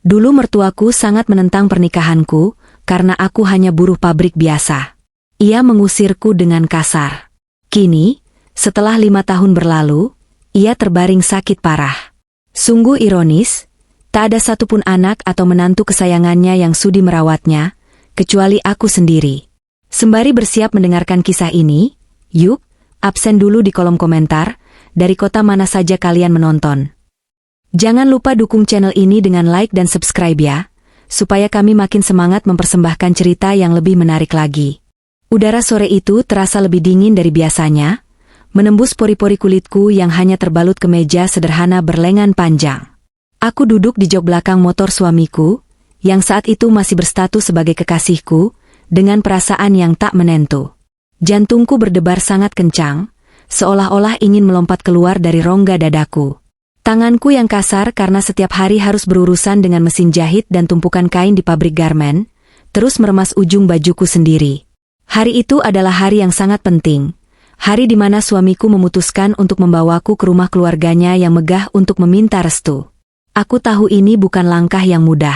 Dulu mertuaku sangat menentang pernikahanku, karena aku hanya buruh pabrik biasa. Ia mengusirku dengan kasar. Kini, setelah 5 tahun berlalu, ia terbaring sakit parah. Sungguh ironis, tak ada satupun anak atau menantu kesayangannya yang sudi merawatnya, kecuali aku sendiri. Sembari bersiap mendengarkan kisah ini, yuk, absen dulu di kolom komentar, dari kota mana saja kalian menonton. Jangan lupa dukung channel ini dengan like dan subscribe ya, supaya kami makin semangat mempersembahkan cerita yang lebih menarik lagi. Udara sore itu terasa lebih dingin dari biasanya, menembus pori-pori kulitku yang hanya terbalut kemeja sederhana berlengan panjang. Aku duduk di jok belakang motor suamiku, yang saat itu masih berstatus sebagai kekasihku, dengan perasaan yang tak menentu. Jantungku berdebar sangat kencang, seolah-olah ingin melompat keluar dari rongga dadaku. Tanganku yang kasar karena setiap hari harus berurusan dengan mesin jahit dan tumpukan kain di pabrik garmen, terus meremas ujung bajuku sendiri. Hari itu adalah hari yang sangat penting. Hari di mana suamiku memutuskan untuk membawaku ke rumah keluarganya yang megah untuk meminta restu. Aku tahu ini bukan langkah yang mudah.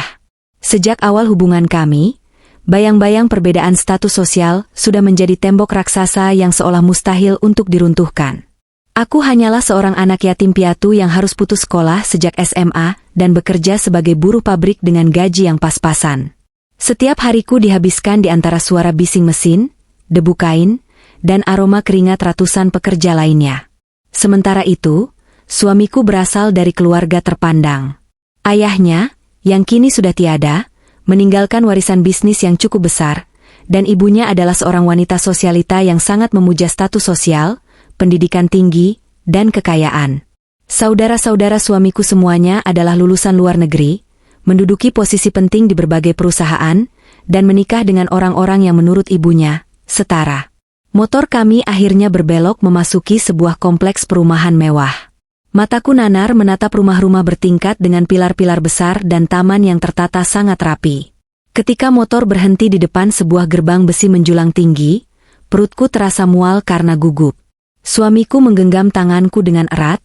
Sejak awal hubungan kami, bayang-bayang perbedaan status sosial sudah menjadi tembok raksasa yang seolah mustahil untuk diruntuhkan. Aku hanyalah seorang anak yatim piatu yang harus putus sekolah sejak SMA dan bekerja sebagai buruh pabrik dengan gaji yang pas-pasan. Setiap hariku dihabiskan di antara suara bising mesin, debu kain, dan aroma keringat ratusan pekerja lainnya. Sementara itu, suamiku berasal dari keluarga terpandang. Ayahnya, yang kini sudah tiada, meninggalkan warisan bisnis yang cukup besar, dan ibunya adalah seorang wanita sosialita yang sangat memuja status sosial, pendidikan tinggi, dan kekayaan. Saudara-saudara suamiku semuanya adalah lulusan luar negeri, menduduki posisi penting di berbagai perusahaan, dan menikah dengan orang-orang yang menurut ibunya, setara. Motor kami akhirnya berbelok memasuki sebuah kompleks perumahan mewah. Mataku nanar menatap rumah-rumah bertingkat dengan pilar-pilar besar dan taman yang tertata sangat rapi. Ketika motor berhenti di depan sebuah gerbang besi menjulang tinggi, perutku terasa mual karena gugup. Suamiku menggenggam tanganku dengan erat,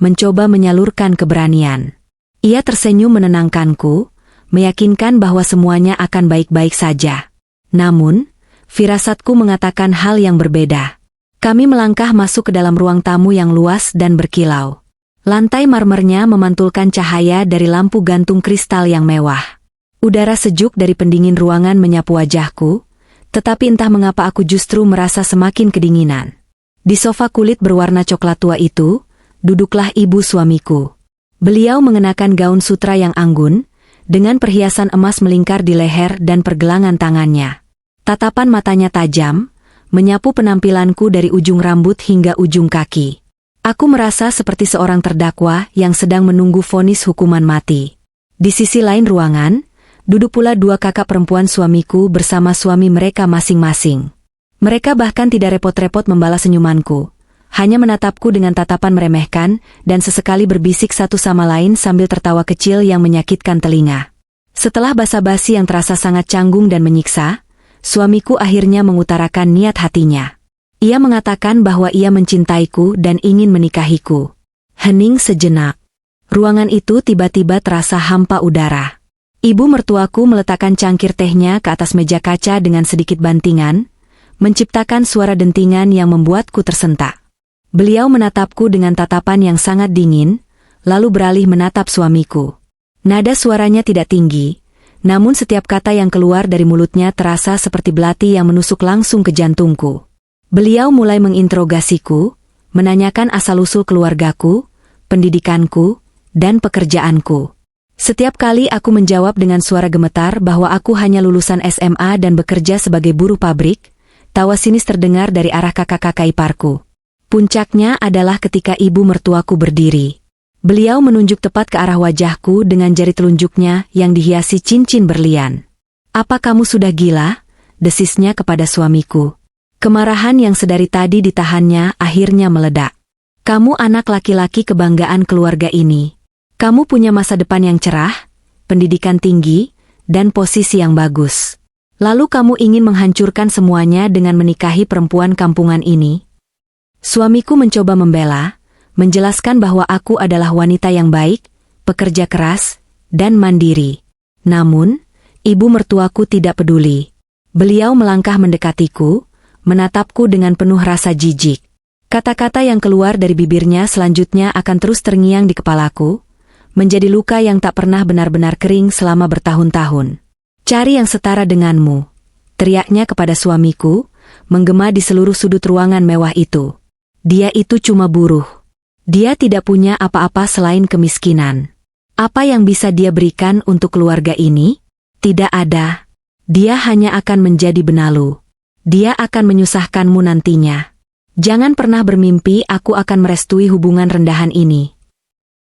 mencoba menyalurkan keberanian. Ia tersenyum menenangkanku, meyakinkan bahwa semuanya akan baik-baik saja. Namun, firasatku mengatakan hal yang berbeda. Kami melangkah masuk ke dalam ruang tamu yang luas dan berkilau. Lantai marmernya memantulkan cahaya dari lampu gantung kristal yang mewah. Udara sejuk dari pendingin ruangan menyapu wajahku, tetapi entah mengapa aku justru merasa semakin kedinginan. Di sofa kulit berwarna coklat tua itu, duduklah ibu suamiku. Beliau mengenakan gaun sutra yang anggun, dengan perhiasan emas melingkar di leher dan pergelangan tangannya. Tatapan matanya tajam, menyapu penampilanku dari ujung rambut hingga ujung kaki. Aku merasa seperti seorang terdakwa yang sedang menunggu vonis hukuman mati. Di sisi lain ruangan, duduk pula 2 kakak perempuan suamiku bersama suami mereka masing-masing. Mereka bahkan tidak repot-repot membalas senyumanku, hanya menatapku dengan tatapan meremehkan dan sesekali berbisik satu sama lain sambil tertawa kecil yang menyakitkan telinga. Setelah basa-basi yang terasa sangat canggung dan menyiksa, suamiku akhirnya mengutarakan niat hatinya. Ia mengatakan bahwa ia mencintaiku dan ingin menikahiku. Hening sejenak. Ruangan itu tiba-tiba terasa hampa udara. Ibu mertuaku meletakkan cangkir tehnya ke atas meja kaca dengan sedikit bantingan, menciptakan suara dentingan yang membuatku tersentak. Beliau menatapku dengan tatapan yang sangat dingin, lalu beralih menatap suamiku. Nada suaranya tidak tinggi, namun setiap kata yang keluar dari mulutnya terasa seperti belati yang menusuk langsung ke jantungku. Beliau mulai menginterogasiku, menanyakan asal-usul keluargaku, pendidikanku, dan pekerjaanku. Setiap kali aku menjawab dengan suara gemetar bahwa aku hanya lulusan SMA dan bekerja sebagai buruh pabrik, tawa sinis terdengar dari arah kakak-kakak iparku. Puncaknya adalah ketika ibu mertuaku berdiri. Beliau menunjuk tepat ke arah wajahku dengan jari telunjuknya yang dihiasi cincin berlian. "Apa kamu sudah gila?" desisnya kepada suamiku. Kemarahan yang sedari tadi ditahannya akhirnya meledak. "Kamu anak laki-laki kebanggaan keluarga ini. Kamu punya masa depan yang cerah, pendidikan tinggi, dan posisi yang bagus. Lalu kamu ingin menghancurkan semuanya dengan menikahi perempuan kampungan ini?" Suamiku mencoba membela, menjelaskan bahwa aku adalah wanita yang baik, pekerja keras, dan mandiri. Namun, ibu mertuaku tidak peduli. Beliau melangkah mendekatiku, menatapku dengan penuh rasa jijik. Kata-kata yang keluar dari bibirnya selanjutnya akan terus terngiang di kepalaku, menjadi luka yang tak pernah benar-benar kering selama bertahun-tahun. "Cari yang setara denganmu," teriaknya kepada suamiku, menggema di seluruh sudut ruangan mewah itu. "Dia itu cuma buruh. Dia tidak punya apa-apa selain kemiskinan. Apa yang bisa dia berikan untuk keluarga ini? Tidak ada. Dia hanya akan menjadi benalu. Dia akan menyusahkanmu nantinya. Jangan pernah bermimpi aku akan merestui hubungan rendahan ini."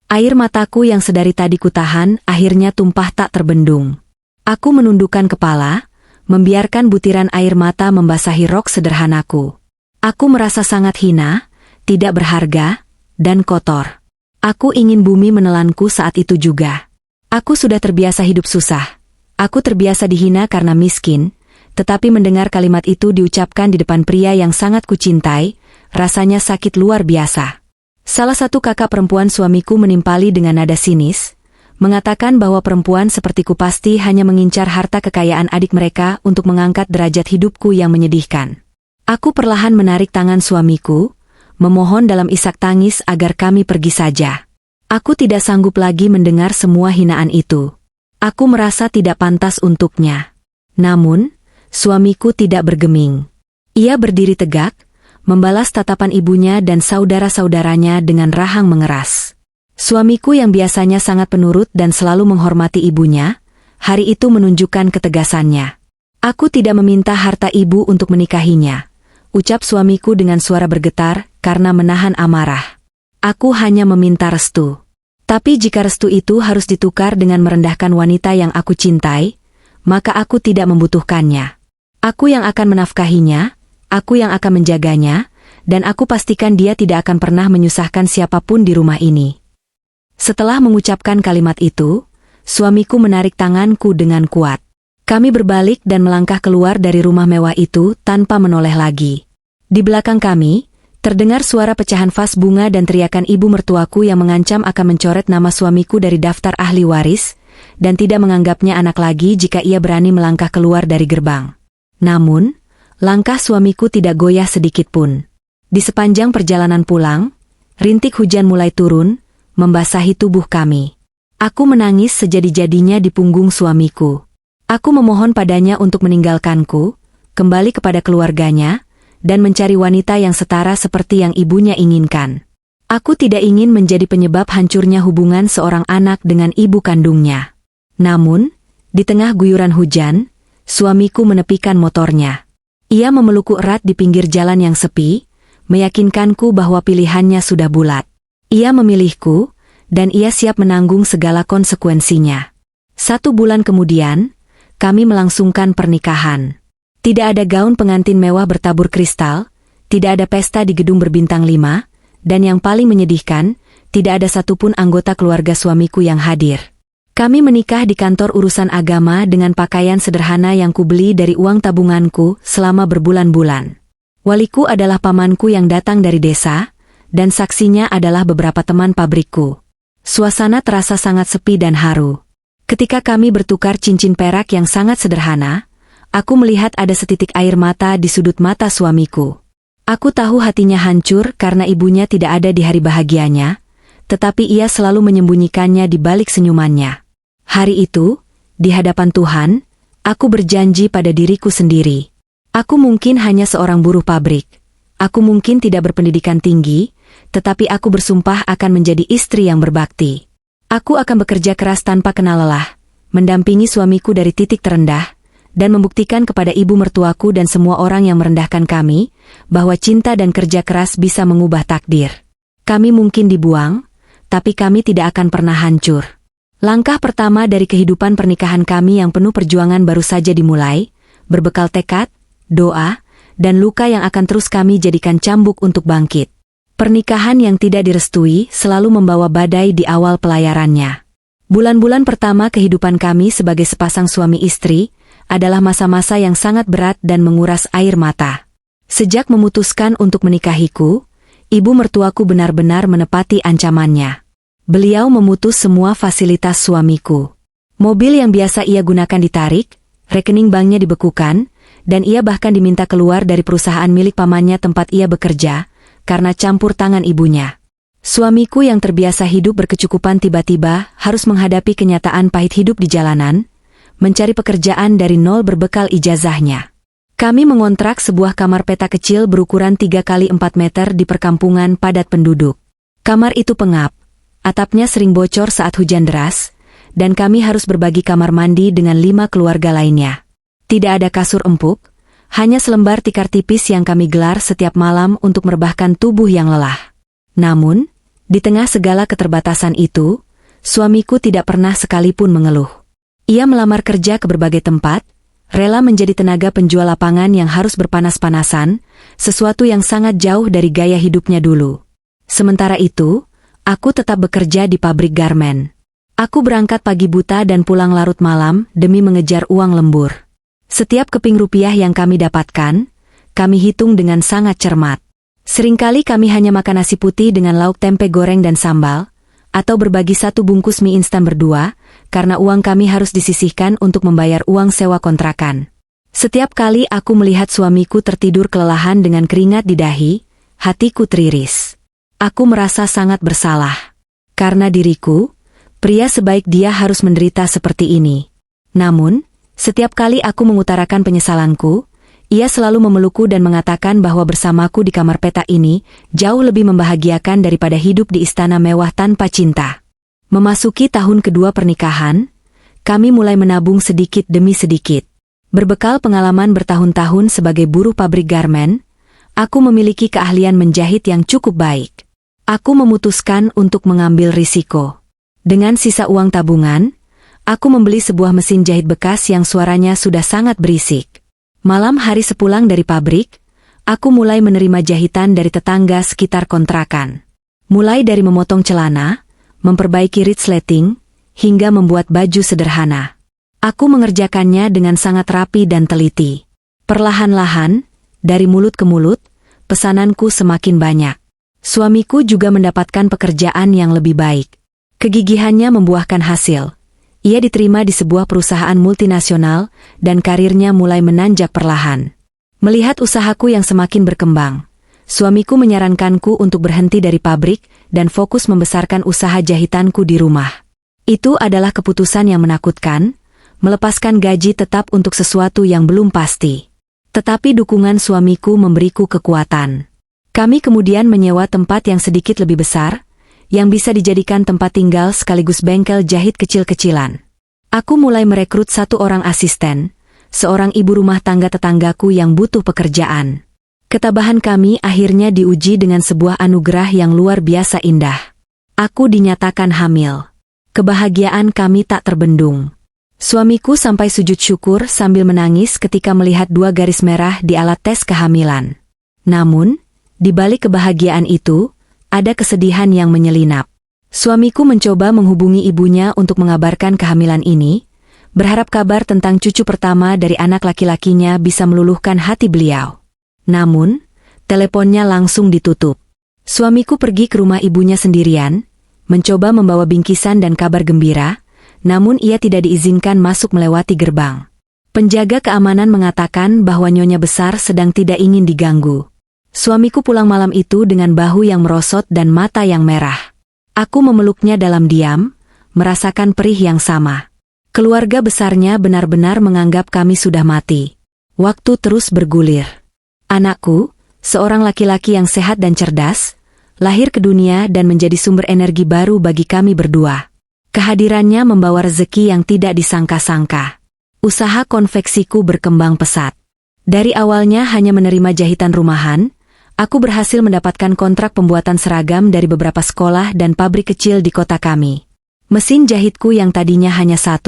Air mataku yang sedari tadi kutahan akhirnya tumpah tak terbendung. Aku menundukkan kepala, membiarkan butiran air mata membasahi rok sederhanaku. Aku merasa sangat hina, tidak berharga, dan kotor. Aku ingin bumi menelanku saat itu juga. Aku sudah terbiasa hidup susah. Aku terbiasa dihina karena miskin, tetapi mendengar kalimat itu diucapkan di depan pria yang sangat kucintai, rasanya sakit luar biasa. Salah satu kakak perempuan suamiku menimpali dengan nada sinis, mengatakan bahwa perempuan sepertiku pasti hanya mengincar harta kekayaan adik mereka untuk mengangkat derajat hidupku yang menyedihkan. Aku perlahan menarik tangan suamiku, memohon dalam isak tangis agar kami pergi saja. Aku tidak sanggup lagi mendengar semua hinaan itu. Aku merasa tidak pantas untuknya. Namun, suamiku tidak bergeming. Ia berdiri tegak, membalas tatapan ibunya dan saudara-saudaranya dengan rahang mengeras. Suamiku yang biasanya sangat penurut dan selalu menghormati ibunya, hari itu menunjukkan ketegasannya. "Aku tidak meminta harta ibu untuk menikahinya," ucap suamiku dengan suara bergetar karena menahan amarah. "Aku hanya meminta restu. Tapi jika restu itu harus ditukar dengan merendahkan wanita yang aku cintai, maka aku tidak membutuhkannya. Aku yang akan menafkahinya, aku yang akan menjaganya, dan aku pastikan dia tidak akan pernah menyusahkan siapapun di rumah ini." Setelah mengucapkan kalimat itu, suamiku menarik tanganku dengan kuat. Kami berbalik dan melangkah keluar dari rumah mewah itu tanpa menoleh lagi. Di belakang kami, terdengar suara pecahan vas bunga dan teriakan ibu mertuaku yang mengancam akan mencoret nama suamiku dari daftar ahli waris, dan tidak menganggapnya anak lagi jika ia berani melangkah keluar dari gerbang. Namun, langkah suamiku tidak goyah sedikit pun. Di sepanjang perjalanan pulang, rintik hujan mulai turun, membasahi tubuh kami. Aku menangis sejadi-jadinya di punggung suamiku. Aku memohon padanya untuk meninggalkanku, kembali kepada keluarganya, dan mencari wanita yang setara seperti yang ibunya inginkan. Aku tidak ingin menjadi penyebab hancurnya hubungan seorang anak dengan ibu kandungnya. Namun, di tengah guyuran hujan, suamiku menepikan motornya. Ia memelukku erat di pinggir jalan yang sepi, meyakinkanku bahwa pilihannya sudah bulat. Ia memilihku, dan ia siap menanggung segala konsekuensinya. 1 bulan kemudian, kami melangsungkan pernikahan. Tidak ada gaun pengantin mewah bertabur kristal, tidak ada pesta di gedung berbintang 5, dan yang paling menyedihkan, tidak ada satupun anggota keluarga suamiku yang hadir. Kami menikah di kantor urusan agama dengan pakaian sederhana yang kubeli dari uang tabunganku selama berbulan-bulan. Waliku adalah pamanku yang datang dari desa, dan saksinya adalah beberapa teman pabrikku. Suasana terasa sangat sepi dan haru. Ketika kami bertukar cincin perak yang sangat sederhana, aku melihat ada setitik air mata di sudut mata suamiku. Aku tahu hatinya hancur karena ibunya tidak ada di hari bahagianya, tetapi ia selalu menyembunyikannya di balik senyumannya. Hari itu, di hadapan Tuhan, aku berjanji pada diriku sendiri. Aku mungkin hanya seorang buruh pabrik. Aku mungkin tidak berpendidikan tinggi, tetapi aku bersumpah akan menjadi istri yang berbakti. Aku akan bekerja keras tanpa kenal lelah, mendampingi suamiku dari titik terendah, dan membuktikan kepada ibu mertuaku dan semua orang yang merendahkan kami, bahwa cinta dan kerja keras bisa mengubah takdir. Kami mungkin dibuang, tapi kami tidak akan pernah hancur. Langkah pertama dari kehidupan pernikahan kami yang penuh perjuangan baru saja dimulai, berbekal tekad, doa, dan luka yang akan terus kami jadikan cambuk untuk bangkit. Pernikahan yang tidak direstui selalu membawa badai di awal pelayarannya. Bulan-bulan pertama kehidupan kami sebagai sepasang suami istri adalah masa-masa yang sangat berat dan menguras air mata. Sejak memutuskan untuk menikahiku, ibu mertuaku benar-benar menepati ancamannya. Beliau memutus semua fasilitas suamiku. Mobil yang biasa ia gunakan ditarik, rekening banknya dibekukan, dan ia bahkan diminta keluar dari perusahaan milik pamannya tempat ia bekerja, karena campur tangan ibunya. Suamiku yang terbiasa hidup berkecukupan tiba-tiba harus menghadapi kenyataan pahit hidup di jalanan, mencari pekerjaan dari nol berbekal ijazahnya. Kami mengontrak sebuah kamar peta kecil berukuran 3 kali 4 meter di perkampungan padat penduduk. Kamar itu pengap, atapnya sering bocor saat hujan deras, dan kami harus berbagi kamar mandi dengan 5 keluarga lainnya. Tidak ada kasur empuk, hanya selembar tikar tipis yang kami gelar setiap malam untuk merebahkan tubuh yang lelah. Namun, di tengah segala keterbatasan itu, suamiku tidak pernah sekalipun mengeluh. Ia melamar kerja ke berbagai tempat, rela menjadi tenaga penjual lapangan yang harus berpanas-panasan, sesuatu yang sangat jauh dari gaya hidupnya dulu. Sementara itu, aku tetap bekerja di pabrik garmen. Aku berangkat pagi buta dan pulang larut malam demi mengejar uang lembur. Setiap keping rupiah yang kami dapatkan, kami hitung dengan sangat cermat. Seringkali kami hanya makan nasi putih dengan lauk tempe goreng dan sambal, atau berbagi satu bungkus mie instan berdua, karena uang kami harus disisihkan untuk membayar uang sewa kontrakan. Setiap kali aku melihat suamiku tertidur kelelahan dengan keringat di dahi, hatiku teriris. Aku merasa sangat bersalah. Karena diriku, pria sebaik dia harus menderita seperti ini. Namun, setiap kali aku mengutarakan penyesalanku, ia selalu memelukku dan mengatakan bahwa bersamaku di kamar peta ini jauh lebih membahagiakan daripada hidup di istana mewah tanpa cinta. Memasuki tahun kedua pernikahan, kami mulai menabung sedikit demi sedikit. Berbekal pengalaman bertahun-tahun sebagai buruh pabrik garmen, aku memiliki keahlian menjahit yang cukup baik. Aku memutuskan untuk mengambil risiko. Dengan sisa uang tabungan, aku membeli sebuah mesin jahit bekas yang suaranya sudah sangat berisik. Malam hari sepulang dari pabrik, aku mulai menerima jahitan dari tetangga sekitar kontrakan. Mulai dari memotong celana, memperbaiki resleting, hingga membuat baju sederhana. Aku mengerjakannya dengan sangat rapi dan teliti. Perlahan-lahan, dari mulut ke mulut, pesananku semakin banyak. Suamiku juga mendapatkan pekerjaan yang lebih baik. Kegigihannya membuahkan hasil. Ia diterima di sebuah perusahaan multinasional, dan karirnya mulai menanjak perlahan. Melihat usahaku yang semakin berkembang, suamiku menyarankanku untuk berhenti dari pabrik dan fokus membesarkan usaha jahitanku di rumah. Itu adalah keputusan yang menakutkan, melepaskan gaji tetap untuk sesuatu yang belum pasti. Tetapi dukungan suamiku memberiku kekuatan. Kami kemudian menyewa tempat yang sedikit lebih besar, yang bisa dijadikan tempat tinggal sekaligus bengkel jahit kecil-kecilan. Aku mulai merekrut 1 orang asisten, seorang ibu rumah tangga tetanggaku yang butuh pekerjaan. Ketabahan kami akhirnya diuji dengan sebuah anugerah yang luar biasa indah. Aku dinyatakan hamil. Kebahagiaan kami tak terbendung. Suamiku sampai sujud syukur sambil menangis ketika melihat 2 garis merah di alat tes kehamilan. Namun, di balik kebahagiaan itu, ada kesedihan yang menyelinap. Suamiku mencoba menghubungi ibunya untuk mengabarkan kehamilan ini, berharap kabar tentang cucu pertama dari anak laki-lakinya bisa meluluhkan hati beliau. Namun, teleponnya langsung ditutup. Suamiku pergi ke rumah ibunya sendirian, mencoba membawa bingkisan dan kabar gembira, namun ia tidak diizinkan masuk melewati gerbang. Penjaga keamanan mengatakan bahwa nyonya besar sedang tidak ingin diganggu. Suamiku pulang malam itu dengan bahu yang merosot dan mata yang merah. Aku memeluknya dalam diam, merasakan perih yang sama. Keluarga besarnya benar-benar menganggap kami sudah mati. Waktu terus bergulir. Anakku, seorang laki-laki yang sehat dan cerdas, lahir ke dunia dan menjadi sumber energi baru bagi kami berdua. Kehadirannya membawa rezeki yang tidak disangka-sangka. Usaha konveksiku berkembang pesat. Dari awalnya hanya menerima jahitan rumahan, aku berhasil mendapatkan kontrak pembuatan seragam dari beberapa sekolah dan pabrik kecil di kota kami. Mesin jahitku yang tadinya hanya 1,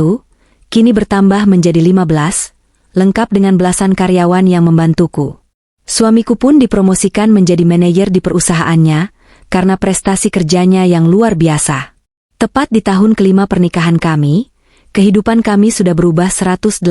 kini bertambah menjadi 15, lengkap dengan belasan karyawan yang membantuku. Suamiku pun dipromosikan menjadi manajer di perusahaannya, karena prestasi kerjanya yang luar biasa. Tepat di tahun kelima pernikahan kami, kehidupan kami sudah berubah 180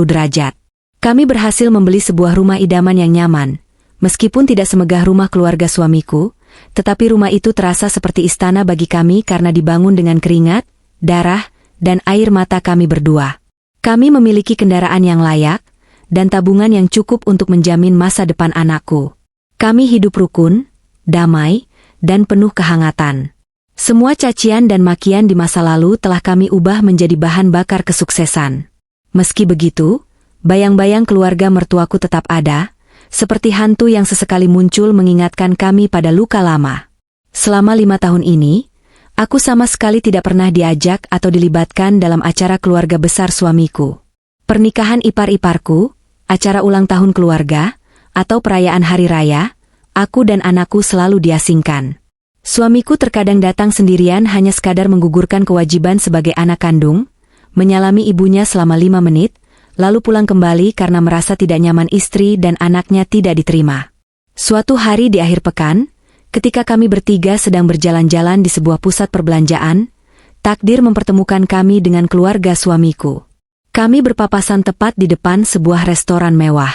derajat. Kami berhasil membeli sebuah rumah idaman yang nyaman. Meskipun tidak semegah rumah keluarga suamiku, tetapi rumah itu terasa seperti istana bagi kami karena dibangun dengan keringat, darah, dan air mata kami berdua. Kami memiliki kendaraan yang layak, dan tabungan yang cukup untuk menjamin masa depan anakku. Kami hidup rukun, damai, dan penuh kehangatan. Semua cacian dan makian di masa lalu telah kami ubah menjadi bahan bakar kesuksesan. Meski begitu, bayang-bayang keluarga mertuaku tetap ada, seperti hantu yang sesekali muncul mengingatkan kami pada luka lama. Selama 5 tahun ini, aku sama sekali tidak pernah diajak atau dilibatkan dalam acara keluarga besar suamiku. Pernikahan ipar-iparku, acara ulang tahun keluarga, atau perayaan hari raya, aku dan anakku selalu diasingkan. Suamiku terkadang datang sendirian hanya sekadar menggugurkan kewajiban sebagai anak kandung, menyalami ibunya selama 5 menit, lalu pulang kembali karena merasa tidak nyaman istri dan anaknya tidak diterima. Suatu hari di akhir pekan, ketika kami bertiga sedang berjalan-jalan di sebuah pusat perbelanjaan, takdir mempertemukan kami dengan keluarga suamiku. Kami berpapasan tepat di depan sebuah restoran mewah.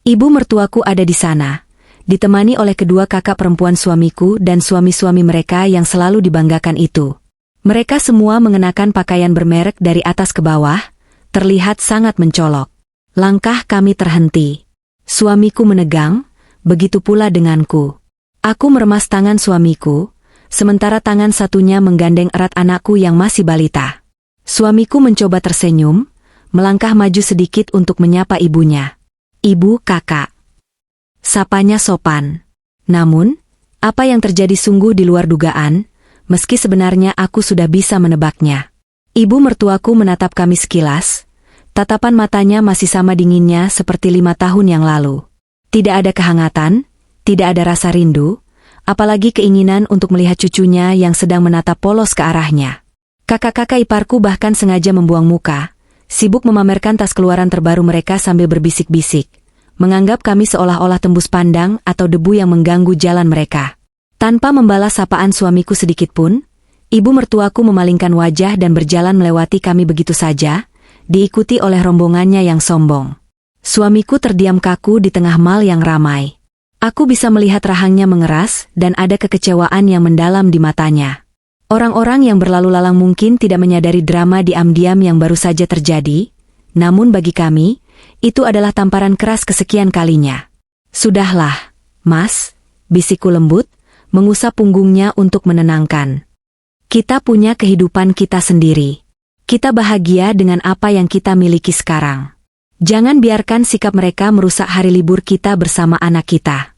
Ibu mertuaku ada di sana, ditemani oleh kedua kakak perempuan suamiku dan suami-suami mereka yang selalu dibanggakan itu. Mereka semua mengenakan pakaian bermerek dari atas ke bawah, terlihat sangat mencolok. Langkah kami terhenti. Suamiku menegang, begitu pula denganku. Aku meremas tangan suamiku, sementara tangan satunya menggandeng erat anakku yang masih balita. Suamiku mencoba tersenyum, melangkah maju sedikit untuk menyapa ibunya. "Ibu, kakak." Sapanya sopan. Namun, apa yang terjadi sungguh di luar dugaan, meski sebenarnya aku sudah bisa menebaknya. Ibu mertuaku menatap kami sekilas, tatapan matanya masih sama dinginnya seperti 5 tahun yang lalu. Tidak ada kehangatan, tidak ada rasa rindu, apalagi keinginan untuk melihat cucunya yang sedang menatap polos ke arahnya. Kakak-kakak iparku bahkan sengaja membuang muka, sibuk memamerkan tas keluaran terbaru mereka sambil berbisik-bisik, menganggap kami seolah-olah tembus pandang atau debu yang mengganggu jalan mereka. Tanpa membalas sapaan suamiku sedikitpun, ibu mertuaku memalingkan wajah dan berjalan melewati kami begitu saja, diikuti oleh rombongannya yang sombong. Suamiku terdiam kaku di tengah mal yang ramai. Aku bisa melihat rahangnya mengeras dan ada kekecewaan yang mendalam di matanya. Orang-orang yang berlalu lalang mungkin tidak menyadari drama diam-diam yang baru saja terjadi, namun bagi kami, itu adalah tamparan keras kesekian kalinya. "Sudahlah, Mas," bisikku lembut, mengusap punggungnya untuk menenangkan. "Kita punya kehidupan kita sendiri. Kita bahagia dengan apa yang kita miliki sekarang. Jangan biarkan sikap mereka merusak hari libur kita bersama anak kita."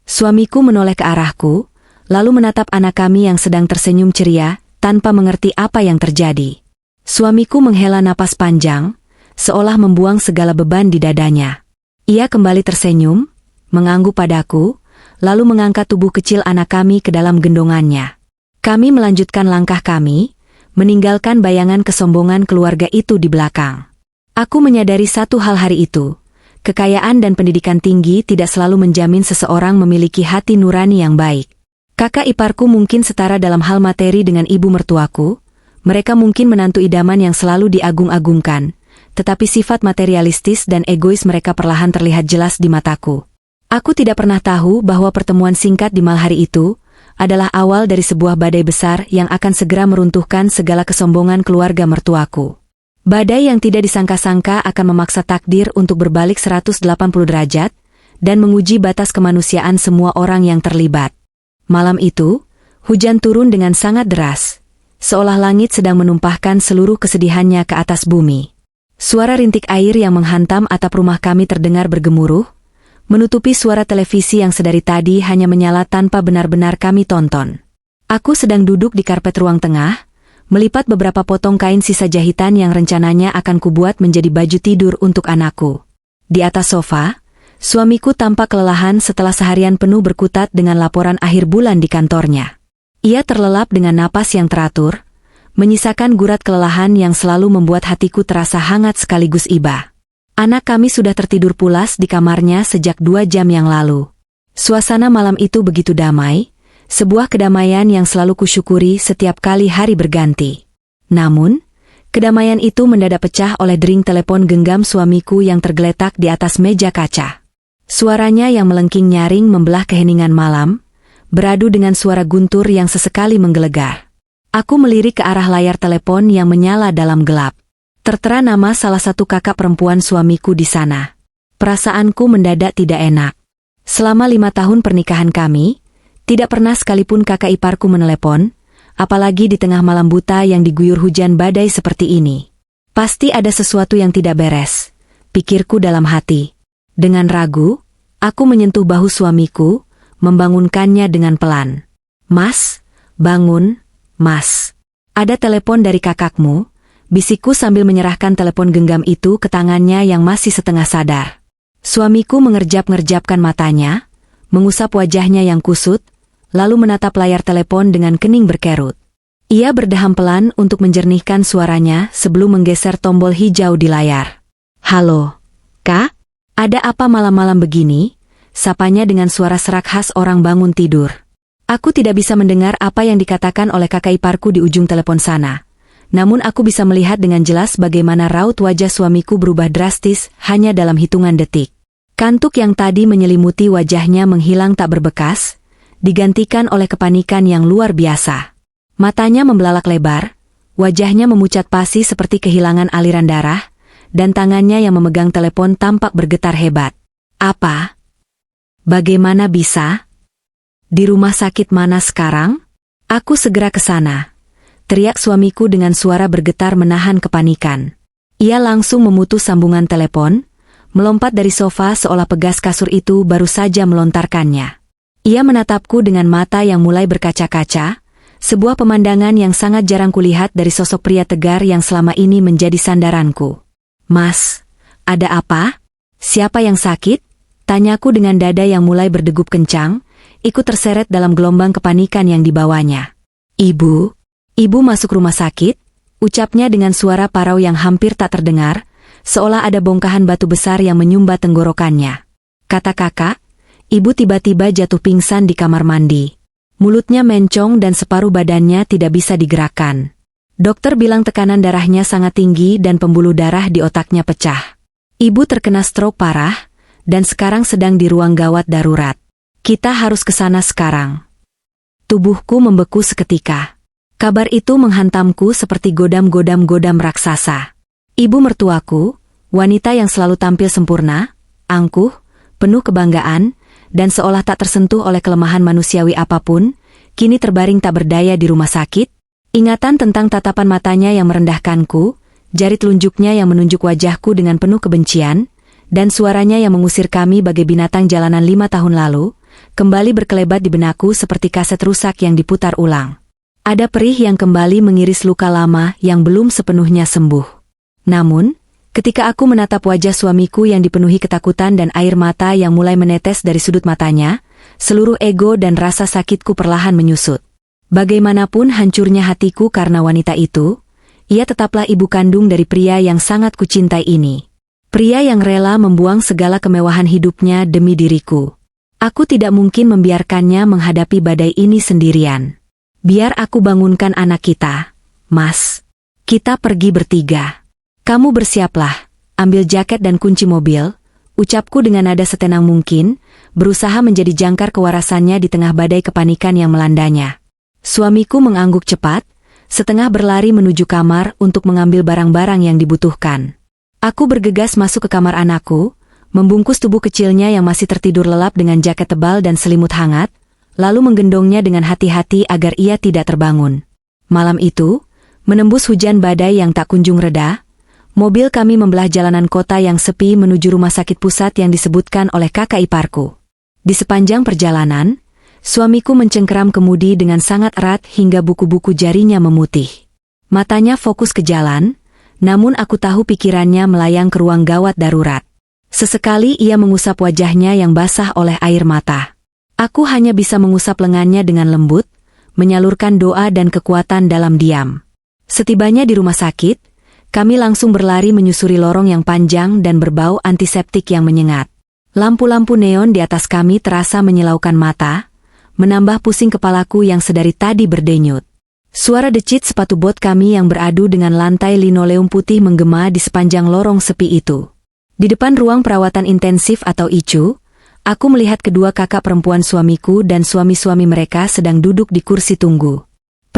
Suamiku menoleh ke arahku, lalu menatap anak kami yang sedang tersenyum ceria, tanpa mengerti apa yang terjadi. Suamiku menghela napas panjang, seolah membuang segala beban di dadanya. Ia kembali tersenyum, mengangguk padaku, lalu mengangkat tubuh kecil anak kami ke dalam gendongannya. Kami melanjutkan langkah kami, meninggalkan bayangan kesombongan keluarga itu di belakang. Aku menyadari satu hal hari itu. Kekayaan dan pendidikan tinggi tidak selalu menjamin seseorang memiliki hati nurani yang baik. Kakak iparku mungkin setara dalam hal materi dengan ibu mertuaku, mereka mungkin menantu idaman yang selalu diagung-agungkan, tetapi sifat materialistis dan egois mereka perlahan terlihat jelas di mataku. Aku tidak pernah tahu bahwa pertemuan singkat di mal hari itu adalah awal dari sebuah badai besar yang akan segera meruntuhkan segala kesombongan keluarga mertuaku. Badai yang tidak disangka-sangka akan memaksa takdir untuk berbalik 180 derajat, dan menguji batas kemanusiaan semua orang yang terlibat. Malam itu, hujan turun dengan sangat deras, seolah langit sedang menumpahkan seluruh kesedihannya ke atas bumi. Suara rintik air yang menghantam atap rumah kami terdengar bergemuruh, menutupi suara televisi yang sedari tadi hanya menyala tanpa benar-benar kami tonton. Aku sedang duduk di karpet ruang tengah, melipat beberapa potong kain sisa jahitan yang rencananya akan kubuat menjadi baju tidur untuk anakku. Di atas sofa, suamiku tampak kelelahan setelah seharian penuh berkutat dengan laporan akhir bulan di kantornya. Ia terlelap dengan napas yang teratur, menyisakan gurat kelelahan yang selalu membuat hatiku terasa hangat sekaligus iba. Anak kami sudah tertidur pulas di kamarnya sejak 2 jam yang lalu. Suasana malam itu begitu damai, sebuah kedamaian yang selalu kusyukuri setiap kali hari berganti. Namun, kedamaian itu mendadak pecah oleh dering telepon genggam suamiku yang tergeletak di atas meja kaca. Suaranya yang melengking nyaring membelah keheningan malam, beradu dengan suara guntur yang sesekali menggelegar. Aku melirik ke arah layar telepon yang menyala dalam gelap. Tertera nama salah satu kakak perempuan suamiku di sana. Perasaanku mendadak tidak enak. Selama 5 tahun pernikahan kami, tidak pernah sekalipun kakak iparku menelepon, apalagi di tengah malam buta yang diguyur hujan badai seperti ini. Pasti ada sesuatu yang tidak beres, pikirku dalam hati. Dengan ragu, aku menyentuh bahu suamiku, membangunkannya dengan pelan. "Mas, bangun, Mas. Ada telepon dari kakakmu," bisikku sambil menyerahkan telepon genggam itu ke tangannya yang masih setengah sadar. Suamiku mengerjap-ngerjapkan matanya, mengusap wajahnya yang kusut, lalu menatap layar telepon dengan kening berkerut. Ia berdeham pelan untuk menjernihkan suaranya sebelum menggeser tombol hijau di layar. "Halo, Kak? Ada apa malam-malam begini?" Sapanya dengan suara serak khas orang bangun tidur. Aku tidak bisa mendengar apa yang dikatakan oleh kakak iparku di ujung telepon sana. Namun aku bisa melihat dengan jelas bagaimana raut wajah suamiku berubah drastis hanya dalam hitungan detik. Kantuk yang tadi menyelimuti wajahnya menghilang tak berbekas, digantikan oleh kepanikan yang luar biasa. Matanya membelalak lebar, wajahnya memucat pasi seperti kehilangan aliran darah, dan tangannya yang memegang telepon tampak bergetar hebat. "Apa? Bagaimana bisa? Di rumah sakit mana sekarang?" "Aku segera ke sana," teriak suamiku dengan suara bergetar menahan kepanikan. Ia langsung memutus sambungan telepon, melompat dari sofa seolah pegas kasur itu baru saja melontarkannya. Ia menatapku dengan mata yang mulai berkaca-kaca, sebuah pemandangan yang sangat jarang kulihat dari sosok pria tegar yang selama ini menjadi sandaranku. "Mas, ada apa? Siapa yang sakit?" tanyaku dengan dada yang mulai berdegup kencang, ikut terseret dalam gelombang kepanikan yang dibawanya. Ibu masuk rumah sakit," ucapnya dengan suara parau yang hampir tak terdengar, seolah ada bongkahan batu besar yang menyumbat tenggorokannya. Kata kakak, ibu tiba-tiba jatuh pingsan di kamar mandi. Mulutnya mencong dan separuh badannya tidak bisa digerakkan. Dokter bilang tekanan darahnya sangat tinggi dan pembuluh darah di otaknya pecah. Ibu terkena stroke parah, dan sekarang sedang di ruang gawat darurat. Kita harus ke sana sekarang. Tubuhku membeku seketika. Kabar itu menghantamku seperti godam-godam raksasa. Ibu mertuaku, wanita yang selalu tampil sempurna, angkuh, penuh kebanggaan, dan seolah tak tersentuh oleh kelemahan manusiawi apapun, kini terbaring tak berdaya di rumah sakit. Ingatan tentang tatapan matanya yang merendahkanku, jari telunjuknya yang menunjuk wajahku dengan penuh kebencian, dan suaranya yang mengusir kami bagai binatang jalanan 5 tahun lalu, kembali berkelebat di benakku seperti kaset rusak yang diputar ulang. Ada perih yang kembali mengiris luka lama yang belum sepenuhnya sembuh. Namun, ketika aku menatap wajah suamiku yang dipenuhi ketakutan dan air mata yang mulai menetes dari sudut matanya, seluruh ego dan rasa sakitku perlahan menyusut. Bagaimanapun hancurnya hatiku karena wanita itu, ia tetaplah ibu kandung dari pria yang sangat kucintai ini. Pria yang rela membuang segala kemewahan hidupnya demi diriku. Aku tidak mungkin membiarkannya menghadapi badai ini sendirian. Biar aku bangunkan anak kita, Mas. Kita pergi bertiga. Kamu bersiaplah, ambil jaket dan kunci mobil, ucapku dengan nada setenang mungkin, berusaha menjadi jangkar kewarasannya di tengah badai kepanikan yang melandanya. Suamiku mengangguk cepat, setengah berlari menuju kamar untuk mengambil barang-barang yang dibutuhkan. Aku bergegas masuk ke kamar anakku, membungkus tubuh kecilnya yang masih tertidur lelap dengan jaket tebal dan selimut hangat, lalu menggendongnya dengan hati-hati agar ia tidak terbangun. Malam itu, menembus hujan badai yang tak kunjung reda, mobil kami membelah jalanan kota yang sepi menuju rumah sakit pusat yang disebutkan oleh kakak iparku. Di sepanjang perjalanan, suamiku mencengkeram kemudi dengan sangat erat hingga buku-buku jarinya memutih. Matanya fokus ke jalan, namun aku tahu pikirannya melayang ke ruang gawat darurat. Sesekali ia mengusap wajahnya yang basah oleh air mata. Aku hanya bisa mengusap lengannya dengan lembut, menyalurkan doa dan kekuatan dalam diam. Setibanya di rumah sakit, kami langsung berlari menyusuri lorong yang panjang dan berbau antiseptik yang menyengat. Lampu-lampu neon di atas kami terasa menyilaukan mata, menambah pusing kepalaku yang sedari tadi berdenyut. Suara decit sepatu bot kami yang beradu dengan lantai linoleum putih menggema di sepanjang lorong sepi itu. Di depan ruang perawatan intensif atau ICU, aku melihat kedua kakak perempuan suamiku dan suami-suami mereka sedang duduk di kursi tunggu.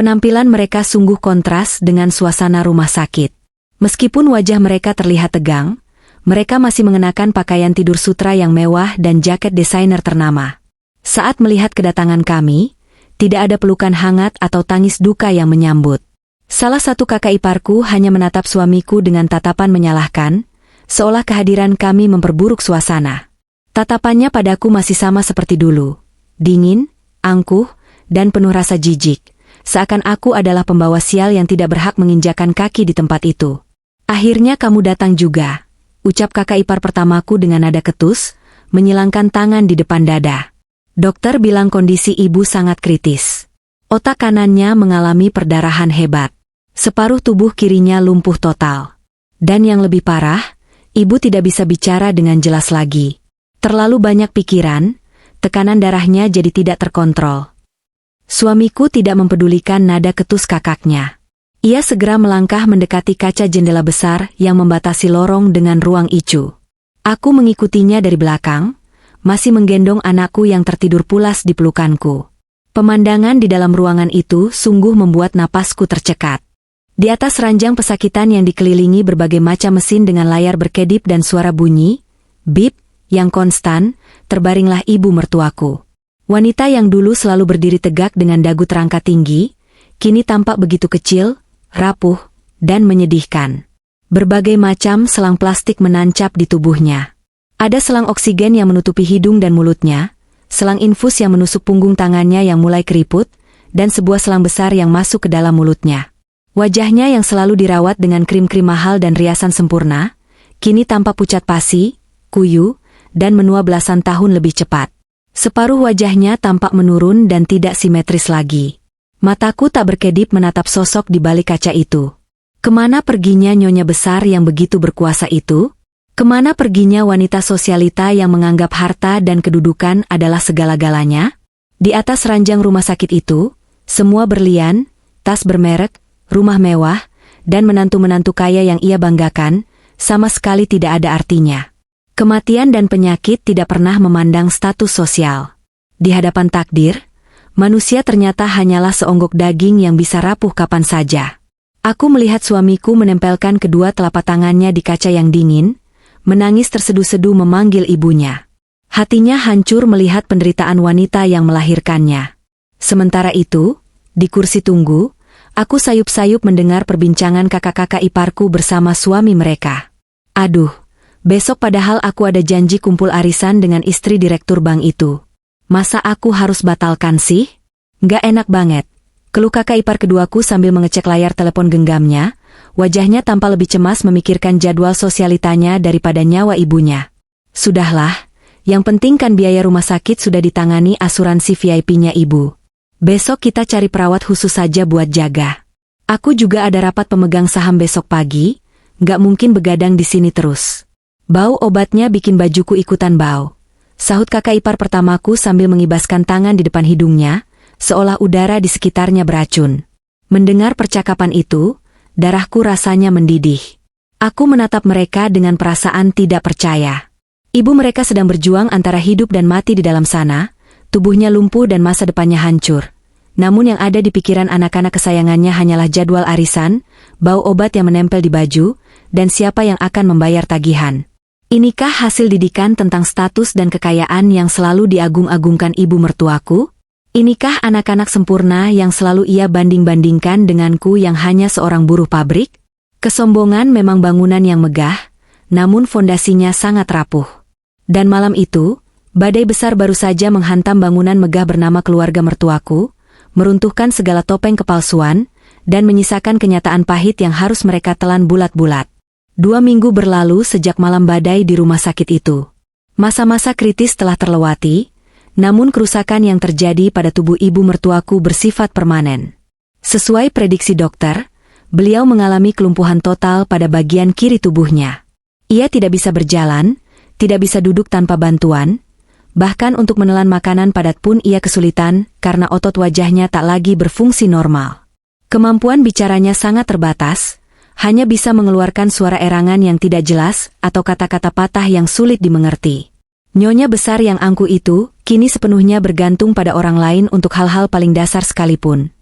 Penampilan mereka sungguh kontras dengan suasana rumah sakit. Meskipun wajah mereka terlihat tegang, mereka masih mengenakan pakaian tidur sutra yang mewah dan jaket desainer ternama. Saat melihat kedatangan kami, tidak ada pelukan hangat atau tangis duka yang menyambut. Salah satu kakak iparku hanya menatap suamiku dengan tatapan menyalahkan, seolah kehadiran kami memperburuk suasana. Tatapannya padaku masih sama seperti dulu, dingin, angkuh, dan penuh rasa jijik, seakan aku adalah pembawa sial yang tidak berhak menginjakan kaki di tempat itu. Akhirnya kamu datang juga, ucap kakak ipar pertamaku dengan nada ketus, menyilangkan tangan di depan dada. Dokter bilang kondisi ibu sangat kritis. Otak kanannya mengalami perdarahan hebat. Separuh tubuh kirinya lumpuh total. Dan yang lebih parah, ibu tidak bisa bicara dengan jelas lagi. Terlalu banyak pikiran, tekanan darahnya jadi tidak terkontrol. Suamiku tidak mempedulikan nada ketus kakaknya. Ia segera melangkah mendekati kaca jendela besar yang membatasi lorong dengan ruang ICU. Aku mengikutinya dari belakang, masih menggendong anakku yang tertidur pulas di pelukanku. Pemandangan di dalam ruangan itu sungguh membuat napasku tercekat. Di atas ranjang pesakitan yang dikelilingi berbagai macam mesin dengan layar berkedip dan suara bunyi, bip, yang konstan, terbaringlah ibu mertuaku. Wanita yang dulu selalu berdiri tegak dengan dagu terangkat tinggi, kini tampak begitu kecil, rapuh, dan menyedihkan. Berbagai macam selang plastik menancap di tubuhnya. Ada selang oksigen yang menutupi hidung dan mulutnya, selang infus yang menusuk punggung tangannya yang mulai keriput, dan sebuah selang besar yang masuk ke dalam mulutnya. Wajahnya yang selalu dirawat dengan krim-krim mahal dan riasan sempurna, kini tampak pucat pasi, kuyu, dan menua belasan tahun lebih cepat. Separuh wajahnya tampak menurun dan tidak simetris lagi. Mataku tak berkedip menatap sosok di balik kaca itu. Kemana perginya nyonya besar yang begitu berkuasa itu? Kemana perginya wanita sosialita yang menganggap harta dan kedudukan adalah segala-galanya? Di atas ranjang rumah sakit itu, semua berlian, tas bermerek, rumah mewah, dan menantu-menantu kaya yang ia banggakan, sama sekali tidak ada artinya. Kematian dan penyakit tidak pernah memandang status sosial. Di hadapan takdir, manusia ternyata hanyalah seonggok daging yang bisa rapuh kapan saja. Aku melihat suamiku menempelkan kedua telapak tangannya di kaca yang dingin, menangis terseduh-seduh memanggil ibunya. Hatinya hancur melihat penderitaan wanita yang melahirkannya. Sementara itu, di kursi tunggu, aku sayup-sayup mendengar perbincangan kakak-kakak iparku bersama suami mereka. Aduh, besok padahal aku ada janji kumpul arisan dengan istri direktur bank itu. Masa aku harus batalkan sih? Nggak enak banget. Keluh kakak ipar keduaku sambil mengecek layar telepon genggamnya, wajahnya tampak lebih cemas memikirkan jadwal sosialitanya daripada nyawa ibunya. Sudahlah, yang penting kan biaya rumah sakit sudah ditangani asuransi VIP-nya ibu. Besok kita cari perawat khusus saja buat jaga. Aku juga ada rapat pemegang saham besok pagi, nggak mungkin begadang di sini terus. Bau obatnya bikin bajuku ikutan bau, sahut kakak ipar pertamaku sambil mengibaskan tangan di depan hidungnya, seolah udara di sekitarnya beracun. Mendengar percakapan itu, darahku rasanya mendidih. Aku menatap mereka dengan perasaan tidak percaya. Ibu mereka sedang berjuang antara hidup dan mati di dalam sana, tubuhnya lumpuh dan masa depannya hancur. Namun yang ada di pikiran anak-anak kesayangannya hanyalah jadwal arisan, bau obat yang menempel di baju, dan siapa yang akan membayar tagihan. Inikah hasil didikan tentang status dan kekayaan yang selalu diagung-agungkan ibu mertuaku? Inikah anak-anak sempurna yang selalu ia banding-bandingkan denganku yang hanya seorang buruh pabrik? Kesombongan memang bangunan yang megah, namun fondasinya sangat rapuh. Dan malam itu, badai besar baru saja menghantam bangunan megah bernama keluarga mertuaku, meruntuhkan segala topeng kepalsuan, dan menyisakan kenyataan pahit yang harus mereka telan bulat-bulat. 2 minggu berlalu sejak malam badai di rumah sakit itu. Masa-masa kritis telah terlewati, namun kerusakan yang terjadi pada tubuh ibu mertuaku bersifat permanen. Sesuai prediksi dokter, beliau mengalami kelumpuhan total pada bagian kiri tubuhnya. Ia tidak bisa berjalan, tidak bisa duduk tanpa bantuan, bahkan untuk menelan makanan padat pun ia kesulitan karena otot wajahnya tak lagi berfungsi normal. Kemampuan bicaranya sangat terbatas, hanya bisa mengeluarkan suara erangan yang tidak jelas atau kata-kata patah yang sulit dimengerti. Nyonya besar yang angkuh itu kini sepenuhnya bergantung pada orang lain untuk hal-hal paling dasar sekalipun.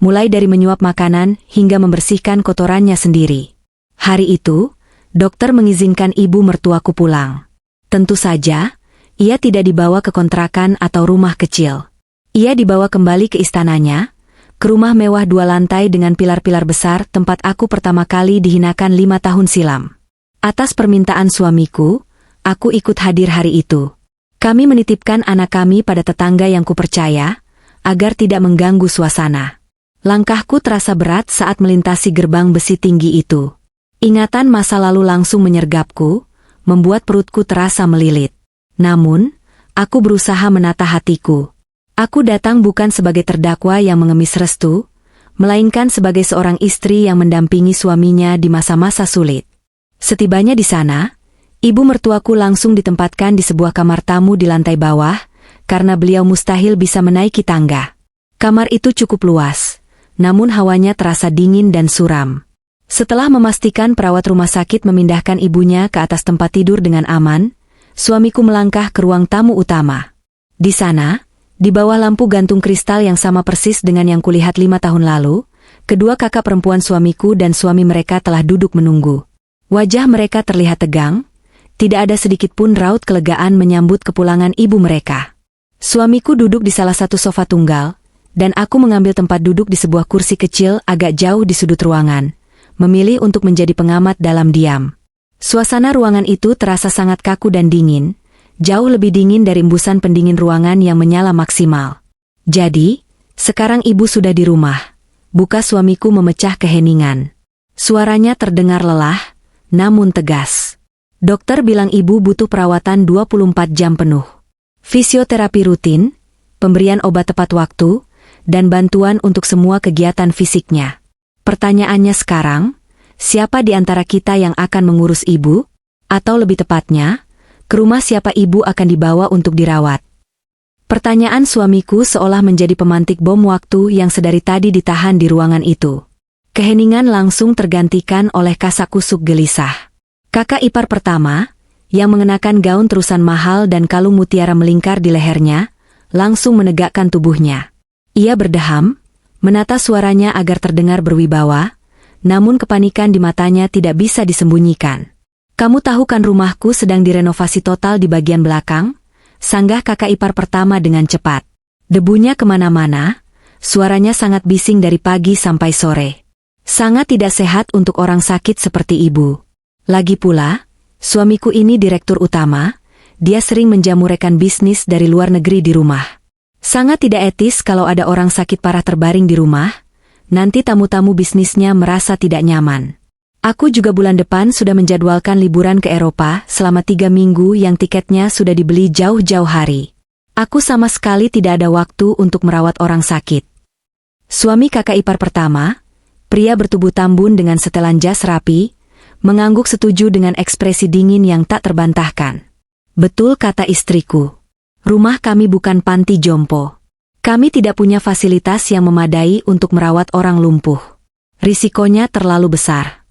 mulai dari menyuap makanan hingga membersihkan kotorannya sendiri. Hari itu, dokter mengizinkan ibu mertuaku pulang. Tentu saja, ia tidak dibawa ke kontrakan atau rumah kecil. Ia dibawa kembali ke istananya, ke rumah mewah 2 lantai dengan pilar-pilar besar tempat aku pertama kali dihinakan 5 tahun silam. Atas permintaan suamiku, aku ikut hadir hari itu. Kami menitipkan anak kami pada tetangga yang kupercaya, agar tidak mengganggu suasana. Langkahku terasa berat saat melintasi gerbang besi tinggi itu. Ingatan masa lalu langsung menyergapku, membuat perutku terasa melilit. Namun, aku berusaha menata hatiku. Aku datang bukan sebagai terdakwa yang mengemis restu, melainkan sebagai seorang istri yang mendampingi suaminya di masa-masa sulit. Setibanya di sana, ibu mertuaku langsung ditempatkan di sebuah kamar tamu di lantai bawah, karena beliau mustahil bisa menaiki tangga. Kamar itu cukup luas, namun hawanya terasa dingin dan suram. Setelah memastikan perawat rumah sakit memindahkan ibunya ke atas tempat tidur dengan aman, suamiku melangkah ke ruang tamu utama. Di sana, di bawah lampu gantung kristal yang sama persis dengan yang kulihat 5 tahun lalu, kedua kakak perempuan suamiku dan suami mereka telah duduk menunggu. Wajah mereka terlihat tegang, tidak ada sedikit pun raut kelegaan menyambut kepulangan ibu mereka. Suamiku duduk di salah satu sofa tunggal, dan aku mengambil tempat duduk di sebuah kursi kecil agak jauh di sudut ruangan, memilih untuk menjadi pengamat dalam diam. Suasana ruangan itu terasa sangat kaku dan dingin, jauh lebih dingin dari embusan pendingin ruangan yang menyala maksimal. Jadi, sekarang ibu sudah di rumah, buka suamiku memecah keheningan. Suaranya terdengar lelah, namun tegas. Dokter bilang ibu butuh perawatan 24 jam penuh. Fisioterapi rutin, pemberian obat tepat waktu, dan bantuan untuk semua kegiatan fisiknya. Pertanyaannya sekarang, siapa di antara kita yang akan mengurus ibu? Atau lebih tepatnya, ke rumah siapa ibu akan dibawa untuk dirawat? Pertanyaan suamiku seolah menjadi pemantik bom waktu yang sedari tadi ditahan di ruangan itu. Keheningan langsung tergantikan oleh kasak-kusuk gelisah. Kakak ipar pertama, yang mengenakan gaun terusan mahal dan kalung mutiara melingkar di lehernya, langsung menegakkan tubuhnya. Ia berdeham, menata suaranya agar terdengar berwibawa, namun kepanikan di matanya tidak bisa disembunyikan. "Kamu tahu kan rumahku sedang direnovasi total di bagian belakang?" sanggah kakak ipar pertama dengan cepat. Debunya kemana-mana, suaranya sangat bising dari pagi sampai sore. Sangat tidak sehat untuk orang sakit seperti ibu. Lagi pula, suamiku ini direktur utama, dia sering menjamu rekan bisnis dari luar negeri di rumah. Sangat tidak etis kalau ada orang sakit parah terbaring di rumah, nanti tamu-tamu bisnisnya merasa tidak nyaman. Aku juga bulan depan sudah menjadwalkan liburan ke Eropa selama 3 minggu yang tiketnya sudah dibeli jauh-jauh hari. Aku sama sekali tidak ada waktu untuk merawat orang sakit. Suami kakak ipar pertama, pria bertubuh tambun dengan setelan jas rapi, mengangguk setuju dengan ekspresi dingin yang tak terbantahkan. "Betul," kata istriku. "Rumah kami bukan panti jompo. Kami tidak punya fasilitas yang memadai untuk merawat orang lumpuh. Risikonya terlalu besar."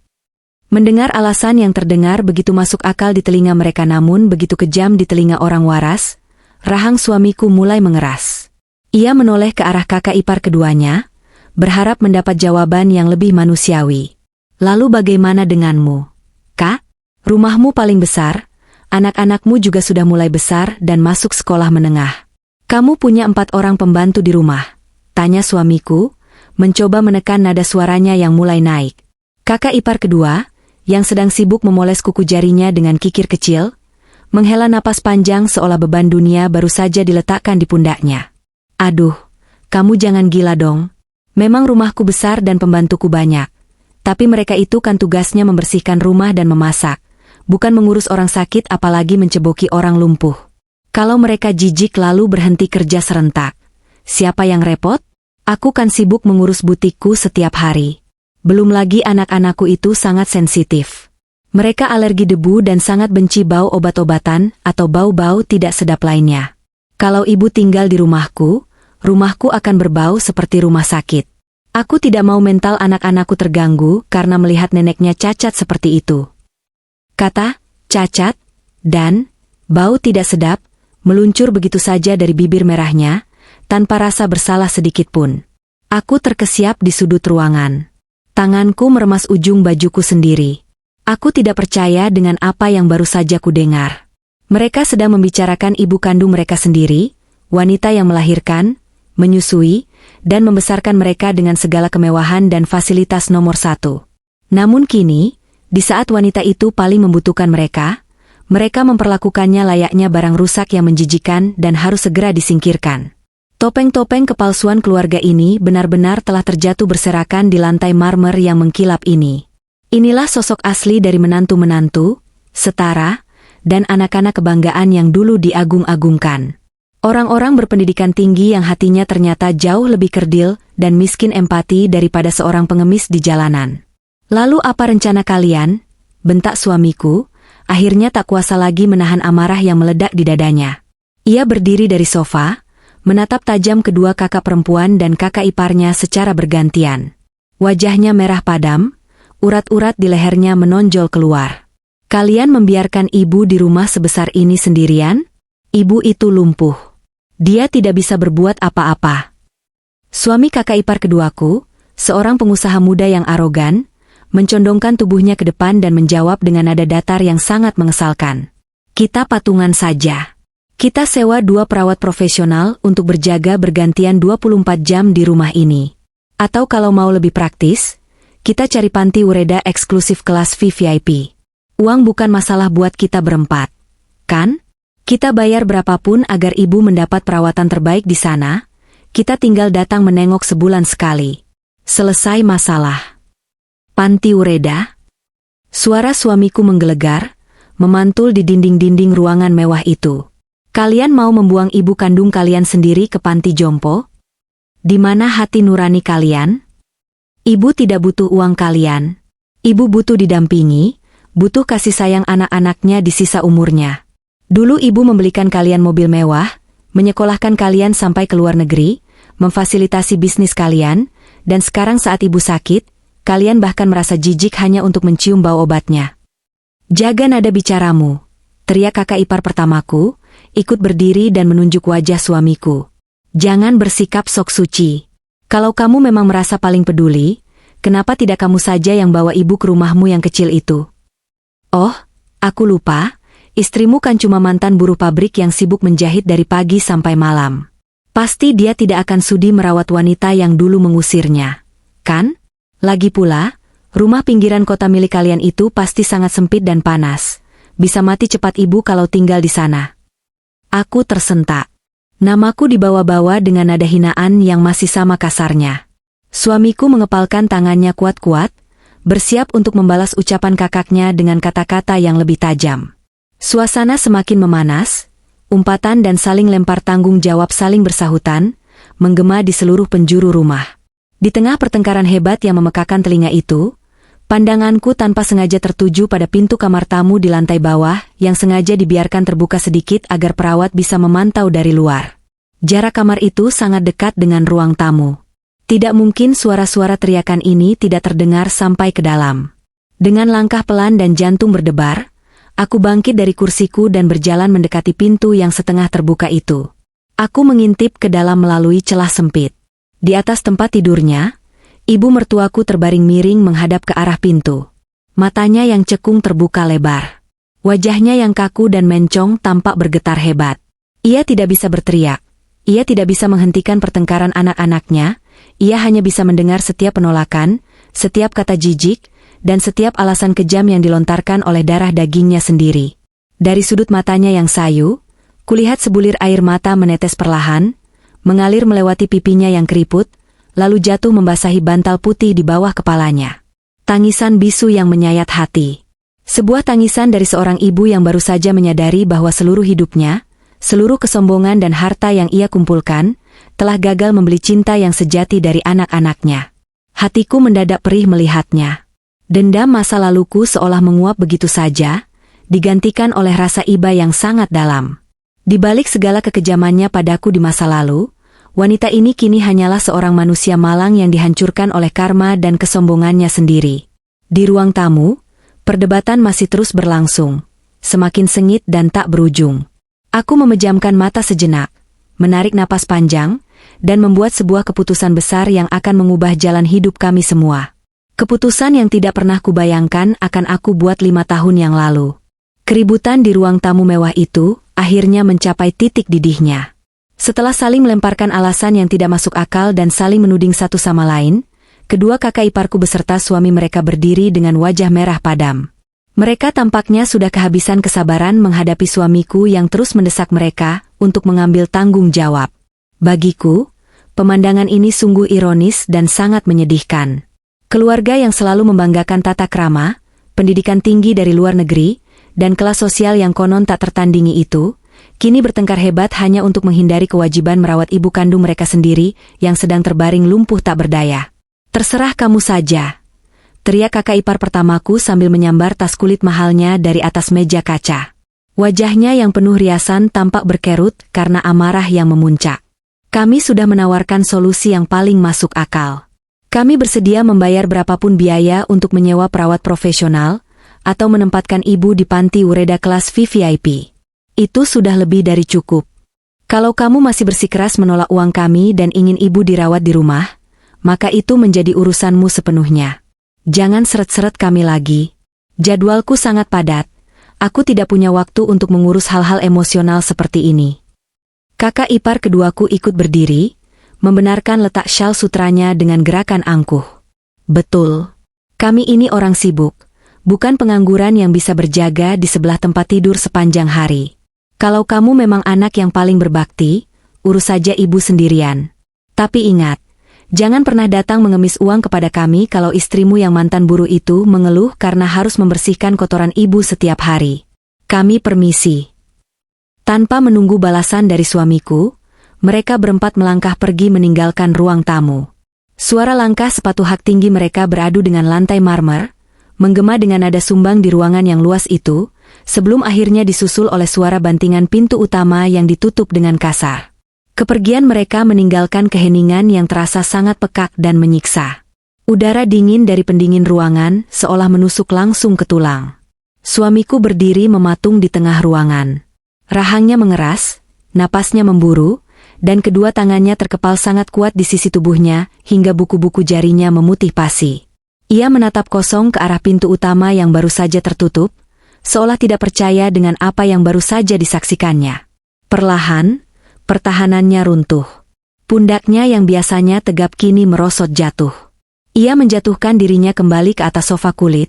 Mendengar alasan yang terdengar begitu masuk akal di telinga mereka namun begitu kejam di telinga orang waras, rahang suamiku mulai mengeras. Ia menoleh ke arah kakak ipar keduanya, berharap mendapat jawaban yang lebih manusiawi. "Lalu bagaimana denganmu, Kak? Rumahmu paling besar, anak-anakmu juga sudah mulai besar dan masuk sekolah menengah. Kamu punya 4 orang pembantu di rumah?" tanya suamiku, mencoba menekan nada suaranya yang mulai naik. Kakak ipar kedua, yang sedang sibuk memoles kuku jarinya dengan kikir kecil, menghela napas panjang seolah beban dunia baru saja diletakkan di pundaknya. "Aduh, kamu jangan gila dong. Memang rumahku besar dan pembantuku banyak. Tapi mereka itu kan tugasnya membersihkan rumah dan memasak, bukan mengurus orang sakit apalagi menceboki orang lumpuh. Kalau mereka jijik lalu berhenti kerja serentak, siapa yang repot? Aku kan sibuk mengurus butikku setiap hari. Belum lagi anak-anakku itu sangat sensitif. Mereka alergi debu dan sangat benci bau obat-obatan atau bau-bau tidak sedap lainnya. Kalau ibu tinggal di rumahku akan berbau seperti rumah sakit. Aku tidak mau mental anak-anakku terganggu karena melihat neneknya cacat seperti itu." Kata "cacat" dan "bau tidak sedap" meluncur begitu saja dari bibir merahnya, tanpa rasa bersalah sedikit pun. Aku terkesiap di sudut ruangan. Tanganku meremas ujung bajuku sendiri. Aku tidak percaya dengan apa yang baru saja kudengar. Mereka sedang membicarakan ibu kandung mereka sendiri, wanita yang melahirkan, menyusui, dan membesarkan mereka dengan segala kemewahan dan fasilitas nomor 1. Namun kini, di saat wanita itu paling membutuhkan mereka memperlakukannya layaknya barang rusak yang menjijikan dan harus segera disingkirkan. Topeng-topeng kepalsuan keluarga ini benar-benar telah terjatuh berserakan di lantai marmer yang mengkilap ini. Inilah sosok asli dari menantu-menantu, setara, dan anak-anak kebanggaan yang dulu diagung-agungkan. Orang-orang berpendidikan tinggi yang hatinya ternyata jauh lebih kerdil dan miskin empati daripada seorang pengemis di jalanan. Lalu apa rencana kalian? Bentak suamiku, akhirnya tak kuasa lagi menahan amarah yang meledak di dadanya. Ia berdiri dari sofa, menatap tajam kedua kakak perempuan dan kakak iparnya secara bergantian. Wajahnya merah padam, urat-urat di lehernya menonjol keluar. Kalian membiarkan ibu di rumah sebesar ini sendirian? Ibu itu lumpuh. Dia tidak bisa berbuat apa-apa. Suami kakak ipar keduaku, seorang pengusaha muda yang arogan, mencondongkan tubuhnya ke depan dan menjawab dengan nada datar yang sangat mengesalkan. Kita patungan saja. Kita sewa 2 perawat profesional untuk berjaga bergantian 24 jam di rumah ini. Atau kalau mau lebih praktis, kita cari panti ureda eksklusif kelas VIP. Uang bukan masalah buat kita berempat. Kan? Kita bayar berapapun agar ibu mendapat perawatan terbaik di sana, kita tinggal datang menengok sebulan sekali. Selesai masalah. Panti ureda? Suara suamiku menggelegar, memantul di dinding-dinding ruangan mewah itu. Kalian mau membuang ibu kandung kalian sendiri ke panti jompo? Di mana hati nurani kalian? Ibu tidak butuh uang kalian. Ibu butuh didampingi, butuh kasih sayang anak-anaknya di sisa umurnya. Dulu ibu membelikan kalian mobil mewah, menyekolahkan kalian sampai ke luar negeri, memfasilitasi bisnis kalian, dan sekarang saat ibu sakit, kalian bahkan merasa jijik hanya untuk mencium bau obatnya. Jaga nada bicaramu, teriak kakak ipar pertamaku, ikut berdiri dan menunjuk wajah suamiku. Jangan bersikap sok suci. Kalau kamu memang merasa paling peduli, kenapa tidak kamu saja yang bawa ibu ke rumahmu yang kecil itu? Oh, aku lupa, istrimu kan cuma mantan buruh pabrik yang sibuk menjahit dari pagi sampai malam. Pasti dia tidak akan sudi merawat wanita yang dulu mengusirnya, kan? Lagi pula, rumah pinggiran kota milik kalian itu pasti sangat sempit dan panas. Bisa mati cepat ibu kalau tinggal di sana. Aku tersentak. Namaku dibawa-bawa dengan nada hinaan yang masih sama kasarnya. Suamiku mengepalkan tangannya kuat-kuat, bersiap untuk membalas ucapan kakaknya dengan kata-kata yang lebih tajam. Suasana semakin memanas, umpatan dan saling lempar tanggung jawab saling bersahutan, menggema di seluruh penjuru rumah. Di tengah pertengkaran hebat yang memekakan telinga itu, pandanganku tanpa sengaja tertuju pada pintu kamar tamu di lantai bawah yang sengaja dibiarkan terbuka sedikit agar perawat bisa memantau dari luar. Jarak kamar itu sangat dekat dengan ruang tamu. Tidak mungkin suara-suara teriakan ini tidak terdengar sampai ke dalam. Dengan langkah pelan dan jantung berdebar, aku bangkit dari kursiku dan berjalan mendekati pintu yang setengah terbuka itu. Aku mengintip ke dalam melalui celah sempit. Di atas tempat tidurnya, ibu mertuaku terbaring miring menghadap ke arah pintu. Matanya yang cekung terbuka lebar. Wajahnya yang kaku dan mencong tampak bergetar hebat. Ia tidak bisa berteriak. Ia tidak bisa menghentikan pertengkaran anak-anaknya. Ia hanya bisa mendengar setiap penolakan, setiap kata jijik, dan setiap alasan kejam yang dilontarkan oleh darah dagingnya sendiri. Dari sudut matanya yang sayu, kulihat sebulir air mata menetes perlahan, mengalir melewati pipinya yang keriput, lalu jatuh membasahi bantal putih di bawah kepalanya. Tangisan bisu yang menyayat hati. Sebuah tangisan dari seorang ibu yang baru saja menyadari bahwa seluruh hidupnya, seluruh kesombongan dan harta yang ia kumpulkan, telah gagal membeli cinta yang sejati dari anak-anaknya. Hatiku mendadak perih melihatnya. Dendam masa laluku seolah menguap begitu saja, digantikan oleh rasa iba yang sangat dalam. Di balik segala kekejamannya padaku di masa lalu, wanita ini kini hanyalah seorang manusia malang yang dihancurkan oleh karma dan kesombongannya sendiri. Di ruang tamu, perdebatan masih terus berlangsung, semakin sengit dan tak berujung. Aku memejamkan mata sejenak, menarik napas panjang, dan membuat sebuah keputusan besar yang akan mengubah jalan hidup kami semua. Keputusan yang tidak pernah kubayangkan akan aku buat 5 tahun yang lalu. Keributan di ruang tamu mewah itu akhirnya mencapai titik didihnya. Setelah saling melemparkan alasan yang tidak masuk akal dan saling menuding satu sama lain, kedua kakak iparku beserta suami mereka berdiri dengan wajah merah padam. Mereka tampaknya sudah kehabisan kesabaran menghadapi suamiku yang terus mendesak mereka untuk mengambil tanggung jawab. Bagiku, pemandangan ini sungguh ironis dan sangat menyedihkan. Keluarga yang selalu membanggakan tata krama, pendidikan tinggi dari luar negeri, dan kelas sosial yang konon tak tertandingi itu, kini bertengkar hebat hanya untuk menghindari kewajiban merawat ibu kandung mereka sendiri yang sedang terbaring lumpuh tak berdaya. "Terserah kamu saja," teriak kakak ipar pertamaku sambil menyambar tas kulit mahalnya dari atas meja kaca. Wajahnya yang penuh riasan tampak berkerut karena amarah yang memuncak. "Kami sudah menawarkan solusi yang paling masuk akal. Kami bersedia membayar berapapun biaya untuk menyewa perawat profesional atau menempatkan ibu di panti Ureda kelas VVIP. Itu sudah lebih dari cukup. Kalau kamu masih bersikeras menolak uang kami dan ingin ibu dirawat di rumah, maka itu menjadi urusanmu sepenuhnya. Jangan seret-seret kami lagi. Jadwalku sangat padat. Aku tidak punya waktu untuk mengurus hal-hal emosional seperti ini." Kakak ipar keduaku ikut berdiri, membenarkan letak syal sutranya dengan gerakan angkuh. "Betul. Kami ini orang sibuk, bukan pengangguran yang bisa berjaga di sebelah tempat tidur sepanjang hari. Kalau kamu memang anak yang paling berbakti, urus saja ibu sendirian. Tapi ingat, jangan pernah datang mengemis uang kepada kami kalau istrimu yang mantan buruh itu mengeluh karena harus membersihkan kotoran ibu setiap hari. Kami permisi." Tanpa menunggu balasan dari suamiku, mereka berempat melangkah pergi meninggalkan ruang tamu. Suara langkah sepatu hak tinggi mereka beradu dengan lantai marmer, menggema dengan nada sumbang di ruangan yang luas itu, sebelum akhirnya disusul oleh suara bantingan pintu utama yang ditutup dengan kasar. Kepergian mereka meninggalkan keheningan yang terasa sangat pekak dan menyiksa. Udara dingin dari pendingin ruangan seolah menusuk langsung ke tulang. Suamiku berdiri mematung di tengah ruangan. Rahangnya mengeras, napasnya memburu, dan kedua tangannya terkepal sangat kuat di sisi tubuhnya hingga buku-buku jarinya memutih pasi. Ia menatap kosong ke arah pintu utama yang baru saja tertutup, seolah tidak percaya dengan apa yang baru saja disaksikannya. Perlahan, pertahanannya runtuh. Pundaknya yang biasanya tegap kini merosot jatuh. Ia menjatuhkan dirinya kembali ke atas sofa kulit,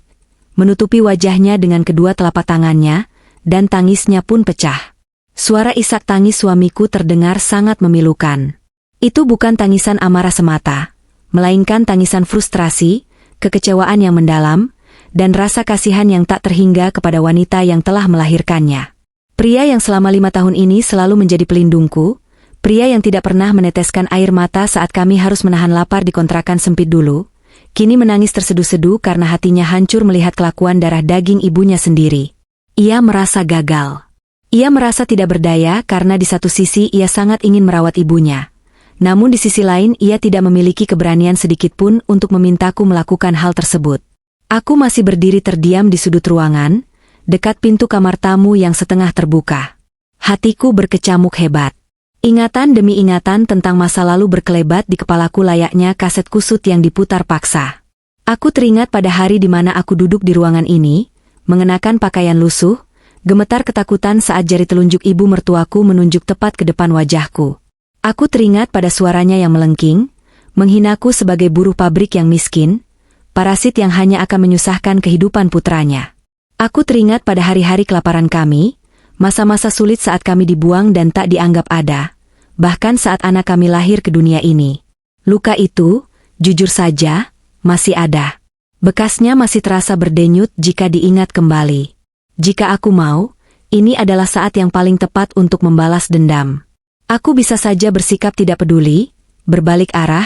menutupi wajahnya dengan kedua telapak tangannya, dan tangisnya pun pecah. Suara isak tangis suamiku terdengar sangat memilukan. Itu bukan tangisan amarah semata, melainkan tangisan frustrasi, kekecewaan yang mendalam, dan rasa kasihan yang tak terhingga kepada wanita yang telah melahirkannya. Pria yang selama 5 tahun ini selalu menjadi pelindungku, pria yang tidak pernah meneteskan air mata saat kami harus menahan lapar di kontrakan sempit dulu, kini menangis terseduh-seduh karena hatinya hancur melihat kelakuan darah daging ibunya sendiri. Ia merasa gagal. Ia merasa tidak berdaya karena di satu sisi ia sangat ingin merawat ibunya. Namun di sisi lain ia tidak memiliki keberanian sedikitpun untuk memintaku melakukan hal tersebut. Aku masih berdiri terdiam di sudut ruangan, dekat pintu kamar tamu yang setengah terbuka. Hatiku berkecamuk hebat. Ingatan demi ingatan tentang masa lalu berkelebat di kepalaku layaknya kaset kusut yang diputar paksa. Aku teringat pada hari di mana aku duduk di ruangan ini, mengenakan pakaian lusuh, gemetar ketakutan saat jari telunjuk ibu mertuaku menunjuk tepat ke depan wajahku. Aku teringat pada suaranya yang melengking, menghinaku sebagai buruh pabrik yang miskin, parasit yang hanya akan menyusahkan kehidupan putranya. Aku teringat pada hari-hari kelaparan kami, masa-masa sulit saat kami dibuang dan tak dianggap ada, bahkan saat anak kami lahir ke dunia ini. Luka itu, jujur saja, masih ada. Bekasnya masih terasa berdenyut jika diingat kembali. Jika aku mau, ini adalah saat yang paling tepat untuk membalas dendam. Aku bisa saja bersikap tidak peduli, berbalik arah,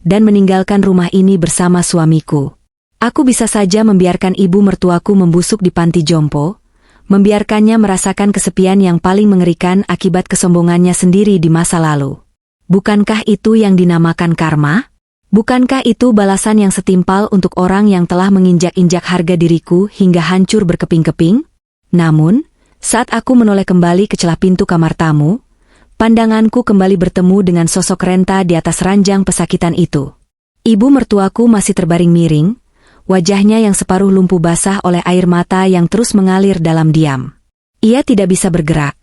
dan meninggalkan rumah ini bersama suamiku. Aku bisa saja membiarkan ibu mertuaku membusuk di panti jompo, membiarkannya merasakan kesepian yang paling mengerikan akibat kesombongannya sendiri di masa lalu. Bukankah itu yang dinamakan karma? Bukankah itu balasan yang setimpal untuk orang yang telah menginjak-injak harga diriku hingga hancur berkeping-keping? Namun, saat aku menoleh kembali ke celah pintu kamar tamu, Pandanganku kembali bertemu dengan sosok Renta di atas ranjang pesakitan itu. Ibu mertuaku masih terbaring miring, wajahnya yang separuh lumpuh basah oleh air mata yang terus mengalir dalam diam. Ia tidak bisa bergerak.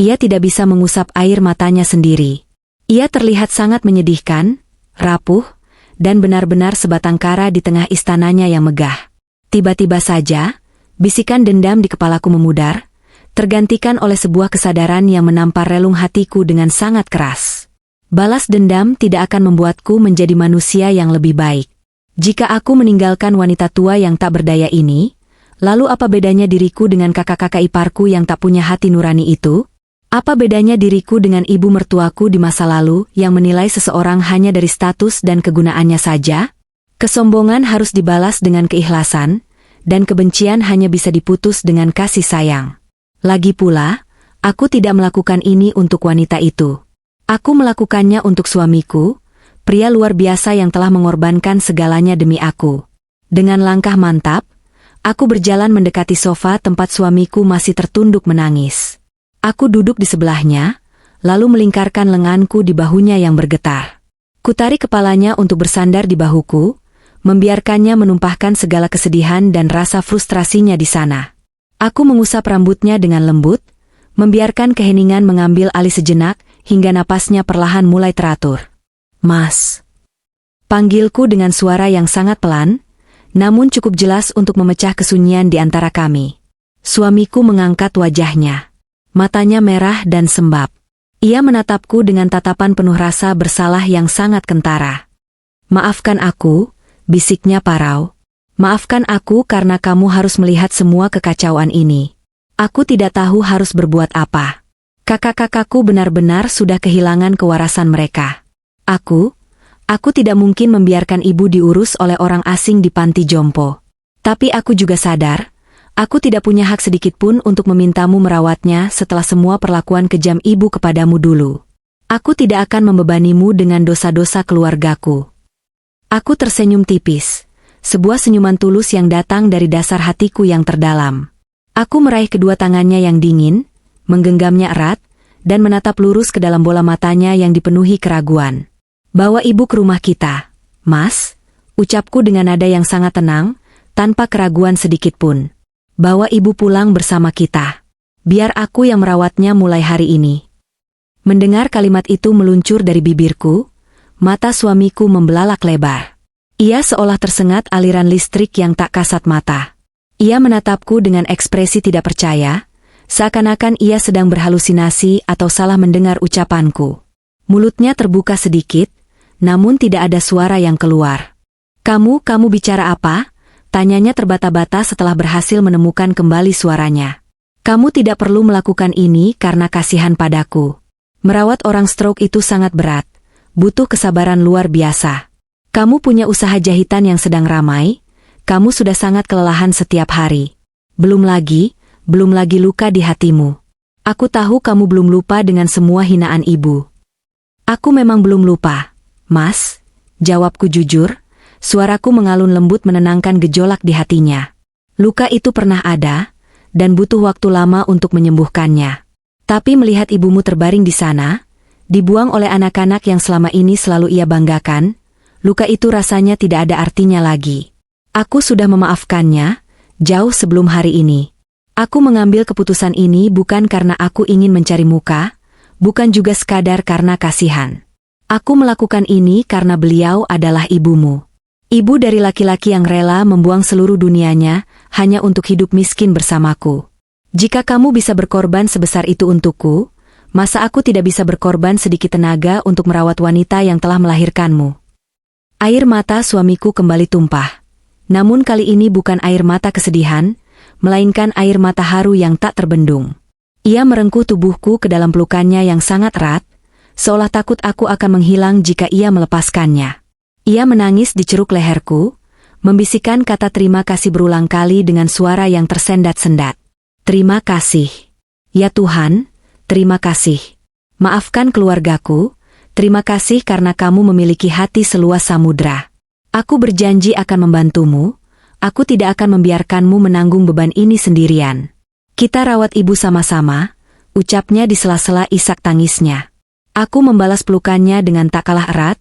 Ia tidak bisa mengusap air matanya sendiri. Ia terlihat sangat menyedihkan, rapuh, dan benar-benar sebatang kara di tengah istananya yang megah. Tiba-tiba saja, bisikan dendam di kepalaku memudar, tergantikan oleh sebuah kesadaran yang menampar relung hatiku dengan sangat keras. Balas dendam tidak akan membuatku menjadi manusia yang lebih baik. Jika aku meninggalkan wanita tua yang tak berdaya ini, lalu apa bedanya diriku dengan kakak-kakak iparku yang tak punya hati nurani itu? Apa bedanya diriku dengan ibu mertuaku di masa lalu yang menilai seseorang hanya dari status dan kegunaannya saja? Kesombongan harus dibalas dengan keikhlasan, dan kebencian hanya bisa diputus dengan kasih sayang. Lagi pula, aku tidak melakukan ini untuk wanita itu. Aku melakukannya untuk suamiku, pria luar biasa yang telah mengorbankan segalanya demi aku. Dengan langkah mantap, aku berjalan mendekati sofa tempat suamiku masih tertunduk menangis. Aku duduk di sebelahnya, lalu melingkarkan lenganku di bahunya yang bergetar. Kutarik kepalanya untuk bersandar di bahuku, membiarkannya menumpahkan segala kesedihan dan rasa frustrasinya di sana. Aku mengusap rambutnya dengan lembut, membiarkan keheningan mengambil alih sejenak, hingga napasnya perlahan mulai teratur. "Mas." Panggilku dengan suara yang sangat pelan, namun cukup jelas untuk memecah kesunyian di antara kami. Suamiku mengangkat wajahnya. Matanya merah dan sembab. Ia menatapku dengan tatapan penuh rasa bersalah yang sangat kentara. "Maafkan aku," bisiknya parau. "Maafkan aku karena kamu harus melihat semua kekacauan ini. Aku tidak tahu harus berbuat apa. Kakak-kakakku benar-benar sudah kehilangan kewarasan mereka. Aku tidak mungkin membiarkan ibu diurus oleh orang asing di panti jompo. Tapi aku juga sadar, aku tidak punya hak sedikitpun untuk memintamu merawatnya setelah semua perlakuan kejam ibu kepadamu dulu. Aku tidak akan membebanimu dengan dosa-dosa keluargaku." Aku tersenyum tipis. Sebuah senyuman tulus yang datang dari dasar hatiku yang terdalam. Aku meraih kedua tangannya yang dingin, menggenggamnya erat, dan menatap lurus ke dalam bola matanya yang dipenuhi keraguan. "Bawa ibu ke rumah kita, Mas," ucapku dengan nada yang sangat tenang, tanpa keraguan sedikitpun. "Bawa ibu pulang bersama kita. Biar aku yang merawatnya mulai hari ini." Mendengar kalimat itu meluncur dari bibirku, mata suamiku membelalak lebar. Ia seolah tersengat aliran listrik yang tak kasat mata. Ia menatapku dengan ekspresi tidak percaya, seakan-akan ia sedang berhalusinasi atau salah mendengar ucapanku. Mulutnya terbuka sedikit, namun tidak ada suara yang keluar. Kamu bicara apa?" Tanyanya terbata-bata setelah berhasil menemukan kembali suaranya. "Kamu tidak perlu melakukan ini karena kasihan padaku. Merawat orang stroke itu sangat berat, butuh kesabaran luar biasa. Kamu punya usaha jahitan yang sedang ramai, kamu sudah sangat kelelahan setiap hari. Belum lagi luka di hatimu. Aku tahu kamu belum lupa dengan semua hinaan ibu." "Aku memang belum lupa, Mas," jawabku jujur, suaraku mengalun lembut menenangkan gejolak di hatinya. "Luka itu pernah ada, dan butuh waktu lama untuk menyembuhkannya. Tapi melihat ibumu terbaring di sana, dibuang oleh anak-anak yang selama ini selalu ia banggakan, luka itu rasanya tidak ada artinya lagi. Aku sudah memaafkannya, jauh sebelum hari ini. Aku mengambil keputusan ini bukan karena aku ingin mencari muka, bukan juga sekadar karena kasihan. Aku melakukan ini karena beliau adalah ibumu. Ibu dari laki-laki yang rela membuang seluruh dunianya, hanya untuk hidup miskin bersamaku. Jika kamu bisa berkorban sebesar itu untukku, masa aku tidak bisa berkorban sedikit tenaga untuk merawat wanita yang telah melahirkanmu?" Air mata suamiku kembali tumpah. Namun kali ini bukan air mata kesedihan, melainkan air mata haru yang tak terbendung. Ia merengkuh tubuhku ke dalam pelukannya yang sangat erat, seolah takut aku akan menghilang jika ia melepaskannya. Ia menangis di ceruk leherku, membisikkan kata terima kasih berulang kali dengan suara yang tersendat-sendat. "Terima kasih. Ya Tuhan, terima kasih. Maafkan keluargaku. Terima kasih karena kamu memiliki hati seluas samudra. Aku berjanji akan membantumu, aku tidak akan membiarkanmu menanggung beban ini sendirian. Kita rawat ibu sama-sama," ucapnya di sela-sela isak tangisnya. Aku membalas pelukannya dengan tak kalah erat,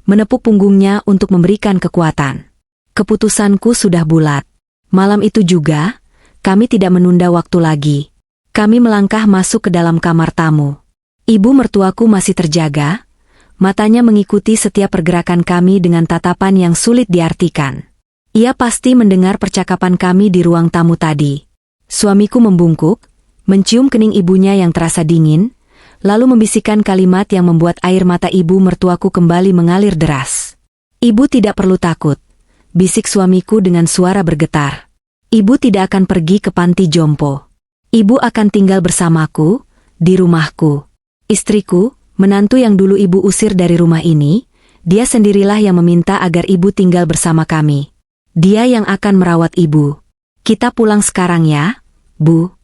menepuk punggungnya untuk memberikan kekuatan. Keputusanku sudah bulat. Malam itu juga, kami tidak menunda waktu lagi. Kami melangkah masuk ke dalam kamar tamu. Ibu mertuaku masih terjaga, matanya mengikuti setiap pergerakan kami dengan tatapan yang sulit diartikan. Ia pasti mendengar percakapan kami di ruang tamu tadi. Suamiku membungkuk, mencium kening ibunya yang terasa dingin, lalu membisikkan kalimat yang membuat air mata ibu mertuaku kembali mengalir deras. "Ibu tidak perlu takut," bisik suamiku dengan suara bergetar. "Ibu tidak akan pergi ke panti jompo. Ibu akan tinggal bersamaku, di rumahku. Istriku, menantu yang dulu ibu usir dari rumah ini, dia sendirilah yang meminta agar ibu tinggal bersama kami. Dia yang akan merawat ibu. Kita pulang sekarang ya, Bu."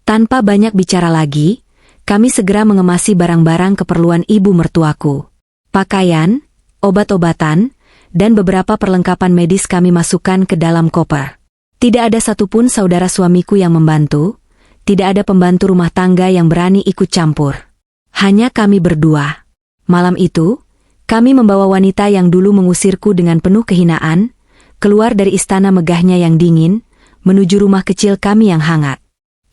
Tanpa banyak bicara lagi, kami segera mengemasi barang-barang keperluan ibu mertuaku. Pakaian, obat-obatan, dan beberapa perlengkapan medis kami masukkan ke dalam koper. Tidak ada satupun saudara suamiku yang membantu, tidak ada pembantu rumah tangga yang berani ikut campur. Hanya kami berdua. Malam itu, kami membawa wanita yang dulu mengusirku dengan penuh kehinaan, keluar dari istana megahnya yang dingin, menuju rumah kecil kami yang hangat.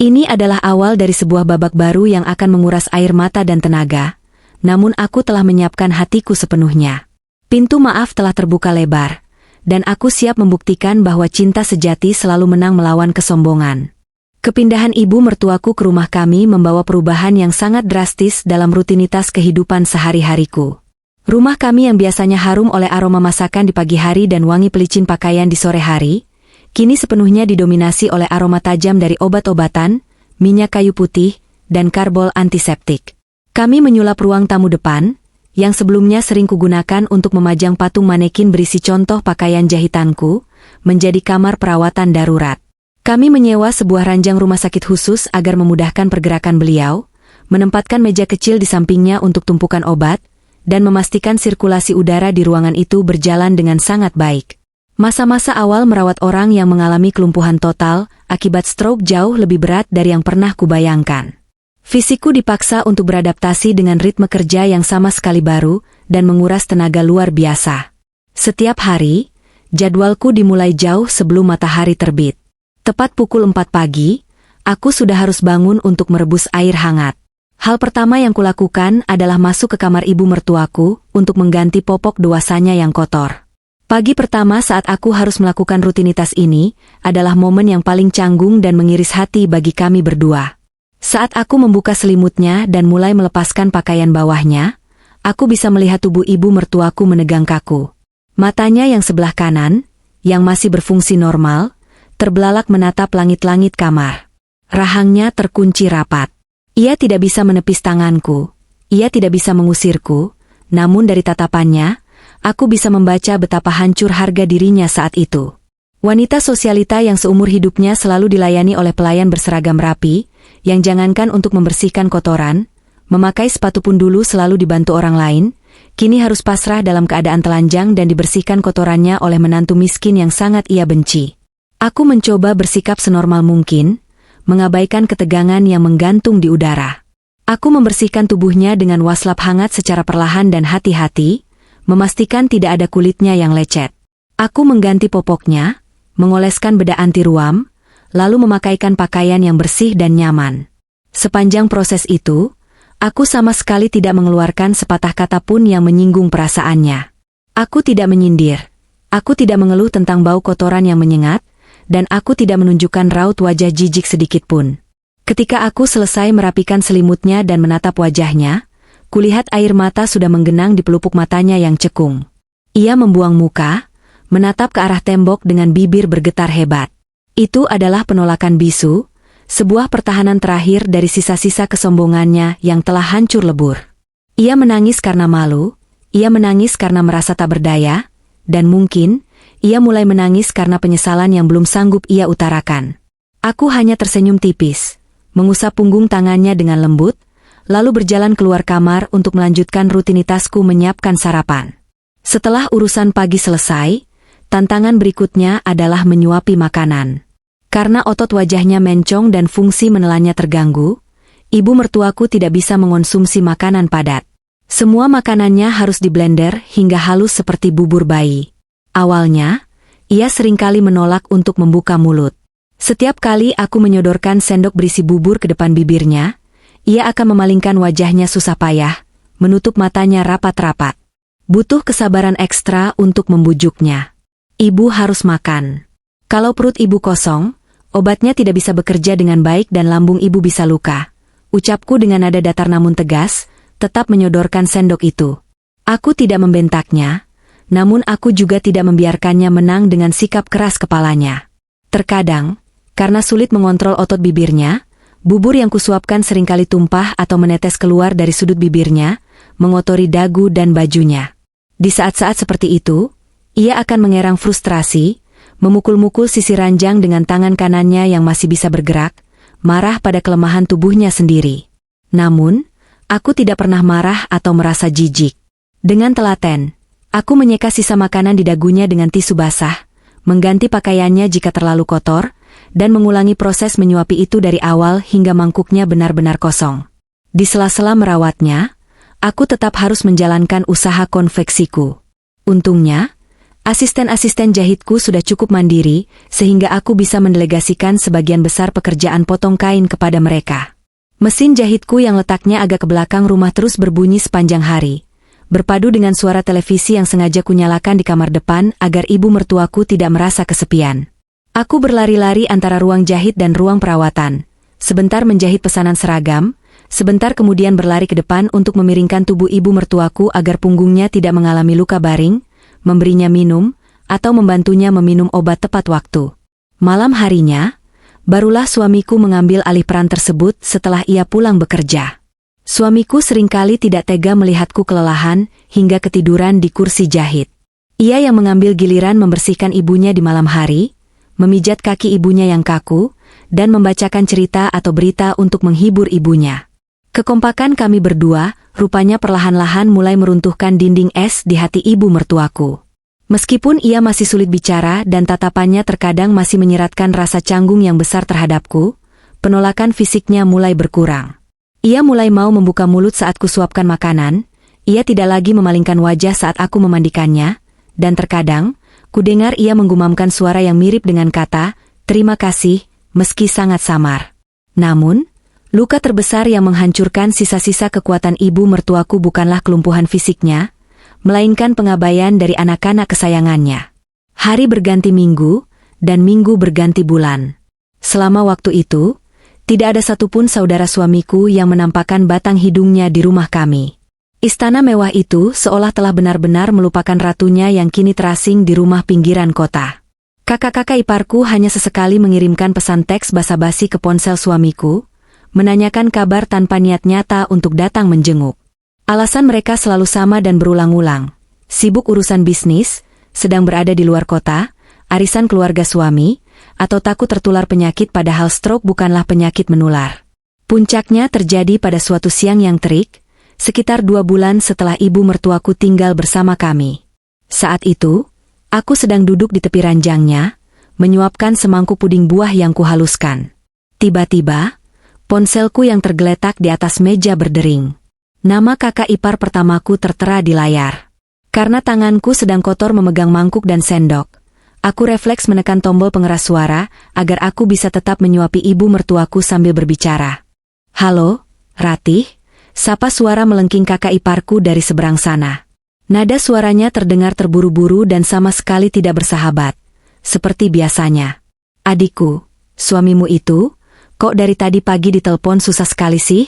Ini adalah awal dari sebuah babak baru yang akan menguras air mata dan tenaga, namun aku telah menyiapkan hatiku sepenuhnya. Pintu maaf telah terbuka lebar, dan aku siap membuktikan bahwa cinta sejati selalu menang melawan kesombongan. Kepindahan ibu mertuaku ke rumah kami membawa perubahan yang sangat drastis dalam rutinitas kehidupan sehari-hariku. Rumah kami yang biasanya harum oleh aroma masakan di pagi hari dan wangi pelicin pakaian di sore hari, kini sepenuhnya didominasi oleh aroma tajam dari obat-obatan, minyak kayu putih, dan karbol antiseptik. Kami menyulap ruang tamu depan, yang sebelumnya sering kugunakan untuk memajang patung manekin berisi contoh pakaian jahitanku, menjadi kamar perawatan darurat. Kami menyewa sebuah ranjang rumah sakit khusus agar memudahkan pergerakan beliau, menempatkan meja kecil di sampingnya untuk tumpukan obat, dan memastikan sirkulasi udara di ruangan itu berjalan dengan sangat baik. Masa-masa awal merawat orang yang mengalami kelumpuhan total akibat stroke jauh lebih berat dari yang pernah kubayangkan. Fisikku dipaksa untuk beradaptasi dengan ritme kerja yang sama sekali baru dan menguras tenaga luar biasa. Setiap hari, jadwalku dimulai jauh sebelum matahari terbit. Tepat pukul 4 pagi, aku sudah harus bangun untuk merebus air hangat. Hal pertama yang kulakukan adalah masuk ke kamar ibu mertuaku untuk mengganti popok dewasanya yang kotor. Pagi pertama saat aku harus melakukan rutinitas ini adalah momen yang paling canggung dan mengiris hati bagi kami berdua. Saat aku membuka selimutnya dan mulai melepaskan pakaian bawahnya, aku bisa melihat tubuh ibu mertuaku menegang kaku. Matanya yang sebelah kanan, yang masih berfungsi normal, terbelalak menatap langit-langit kamar. Rahangnya terkunci rapat. Ia tidak bisa menepis tanganku, ia tidak bisa mengusirku, namun dari tatapannya, aku bisa membaca betapa hancur harga dirinya saat itu. Wanita sosialita yang seumur hidupnya selalu dilayani oleh pelayan berseragam rapi, yang jangankan untuk membersihkan kotoran, memakai sepatu pun dulu selalu dibantu orang lain, kini harus pasrah dalam keadaan telanjang dan dibersihkan kotorannya oleh menantu miskin yang sangat ia benci. Aku mencoba bersikap senormal mungkin, mengabaikan ketegangan yang menggantung di udara. Aku membersihkan tubuhnya dengan waslap hangat secara perlahan dan hati-hati, memastikan tidak ada kulitnya yang lecet. Aku mengganti popoknya, mengoleskan bedak anti ruam, lalu memakaikan pakaian yang bersih dan nyaman. Sepanjang proses itu, aku sama sekali tidak mengeluarkan sepatah kata pun yang menyinggung perasaannya. Aku tidak menyindir, aku tidak mengeluh tentang bau kotoran yang menyengat, dan aku tidak menunjukkan raut wajah jijik sedikit pun. Ketika aku selesai merapikan selimutnya dan menatap wajahnya, kulihat air mata sudah menggenang di pelupuk matanya yang cekung. Ia membuang muka, menatap ke arah tembok dengan bibir bergetar hebat. Itu adalah penolakan bisu, sebuah pertahanan terakhir dari sisa-sisa kesombongannya yang telah hancur lebur. Ia menangis karena malu, ia menangis karena merasa tak berdaya, dan mungkin, ia mulai menangis karena penyesalan yang belum sanggup ia utarakan. Aku hanya tersenyum tipis, mengusap punggung tangannya dengan lembut, lalu berjalan keluar kamar untuk melanjutkan rutinitasku menyiapkan sarapan. Setelah urusan pagi selesai, tantangan berikutnya adalah menyuapi makanan. Karena otot wajahnya mencong dan fungsi menelannya terganggu, ibu mertuaku tidak bisa mengonsumsi makanan padat. Semua makanannya harus diblender hingga halus seperti bubur bayi. Awalnya, ia seringkali menolak untuk membuka mulut. Setiap kali aku menyodorkan sendok berisi bubur ke depan bibirnya, ia akan memalingkan wajahnya susah payah, menutup matanya rapat-rapat. Butuh kesabaran ekstra untuk membujuknya. Ibu harus makan. Kalau perut ibu kosong, obatnya tidak bisa bekerja dengan baik dan lambung ibu bisa luka. Ucapku dengan nada datar namun tegas, tetap menyodorkan sendok itu. Aku tidak membentaknya, namun aku juga tidak membiarkannya menang dengan sikap keras kepalanya. Terkadang, karena sulit mengontrol otot bibirnya, bubur yang kusuapkan seringkali tumpah atau menetes keluar dari sudut bibirnya, mengotori dagu dan bajunya. Di saat-saat seperti itu, ia akan mengerang frustrasi, memukul-mukul sisi ranjang dengan tangan kanannya yang masih bisa bergerak, marah pada kelemahan tubuhnya sendiri. Namun, aku tidak pernah marah atau merasa jijik. Dengan telaten, aku menyeka sisa makanan di dagunya dengan tisu basah, mengganti pakaiannya jika terlalu kotor, dan mengulangi proses menyuapi itu dari awal hingga mangkuknya benar-benar kosong. Di sela-sela merawatnya, aku tetap harus menjalankan usaha konveksiku. Untungnya, asisten-asisten jahitku sudah cukup mandiri, sehingga aku bisa mendelegasikan sebagian besar pekerjaan potong kain kepada mereka. Mesin jahitku yang letaknya agak ke belakang rumah terus berbunyi sepanjang hari, berpadu dengan suara televisi yang sengaja kunyalakan di kamar depan agar ibu mertuaku tidak merasa kesepian. Aku berlari-lari antara ruang jahit dan ruang perawatan, sebentar menjahit pesanan seragam, sebentar kemudian berlari ke depan untuk memiringkan tubuh ibu mertuaku agar punggungnya tidak mengalami luka baring, memberinya minum, atau membantunya meminum obat tepat waktu. Malam harinya, barulah suamiku mengambil alih peran tersebut setelah ia pulang bekerja. Suamiku seringkali tidak tega melihatku kelelahan hingga ketiduran di kursi jahit. Ia yang mengambil giliran membersihkan ibunya di malam hari, memijat kaki ibunya yang kaku, dan membacakan cerita atau berita untuk menghibur ibunya. Kekompakan kami berdua, rupanya perlahan-lahan mulai meruntuhkan dinding es di hati ibu mertuaku. Meskipun ia masih sulit bicara dan tatapannya terkadang masih menyeratkan rasa canggung yang besar terhadapku, penolakan fisiknya mulai berkurang. Ia mulai mau membuka mulut saat kusuapkan makanan, ia tidak lagi memalingkan wajah saat aku memandikannya, dan terkadang, kudengar ia menggumamkan suara yang mirip dengan kata, "Terima kasih," meski sangat samar. Namun, luka terbesar yang menghancurkan sisa-sisa kekuatan ibu mertuaku bukanlah kelumpuhan fisiknya, melainkan pengabaian dari anak-anak kesayangannya. Hari berganti minggu, dan minggu berganti bulan. Selama waktu itu, tidak ada satupun saudara suamiku yang menampakkan batang hidungnya di rumah kami. Istana mewah itu seolah telah benar-benar melupakan ratunya yang kini terasing di rumah pinggiran kota. Kakak-kakak iparku hanya sesekali mengirimkan pesan teks basa-basi ke ponsel suamiku, menanyakan kabar tanpa niat nyata untuk datang menjenguk. Alasan mereka selalu sama dan berulang-ulang. Sibuk urusan bisnis, sedang berada di luar kota, arisan keluarga suami, atau takut tertular penyakit padahal stroke bukanlah penyakit menular. Puncaknya terjadi pada suatu siang yang terik, sekitar 2 bulan setelah ibu mertuaku tinggal bersama kami. Saat itu, aku sedang duduk di tepi ranjangnya, menyuapkan semangkuk puding buah yang kuhaluskan. Tiba-tiba, ponselku yang tergeletak di atas meja berdering. Nama kakak ipar pertamaku tertera di layar. Karena tanganku sedang kotor memegang mangkuk dan sendok, aku refleks menekan tombol pengeras suara agar aku bisa tetap menyuapi ibu mertuaku sambil berbicara. "Halo, Ratih," sapa suara melengking kakak iparku dari seberang sana. Nada suaranya terdengar terburu-buru dan sama sekali tidak bersahabat, seperti biasanya. "Adikku, suamimu itu, kok dari tadi pagi ditelepon susah sekali sih?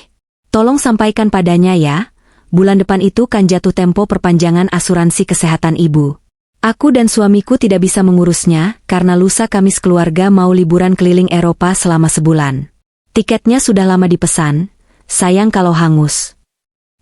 Tolong sampaikan padanya ya, bulan depan itu kan jatuh tempo perpanjangan asuransi kesehatan ibu. Aku dan suamiku tidak bisa mengurusnya karena lusa kami sekeluarga mau liburan keliling Eropa selama sebulan. Tiketnya sudah lama dipesan, sayang kalau hangus."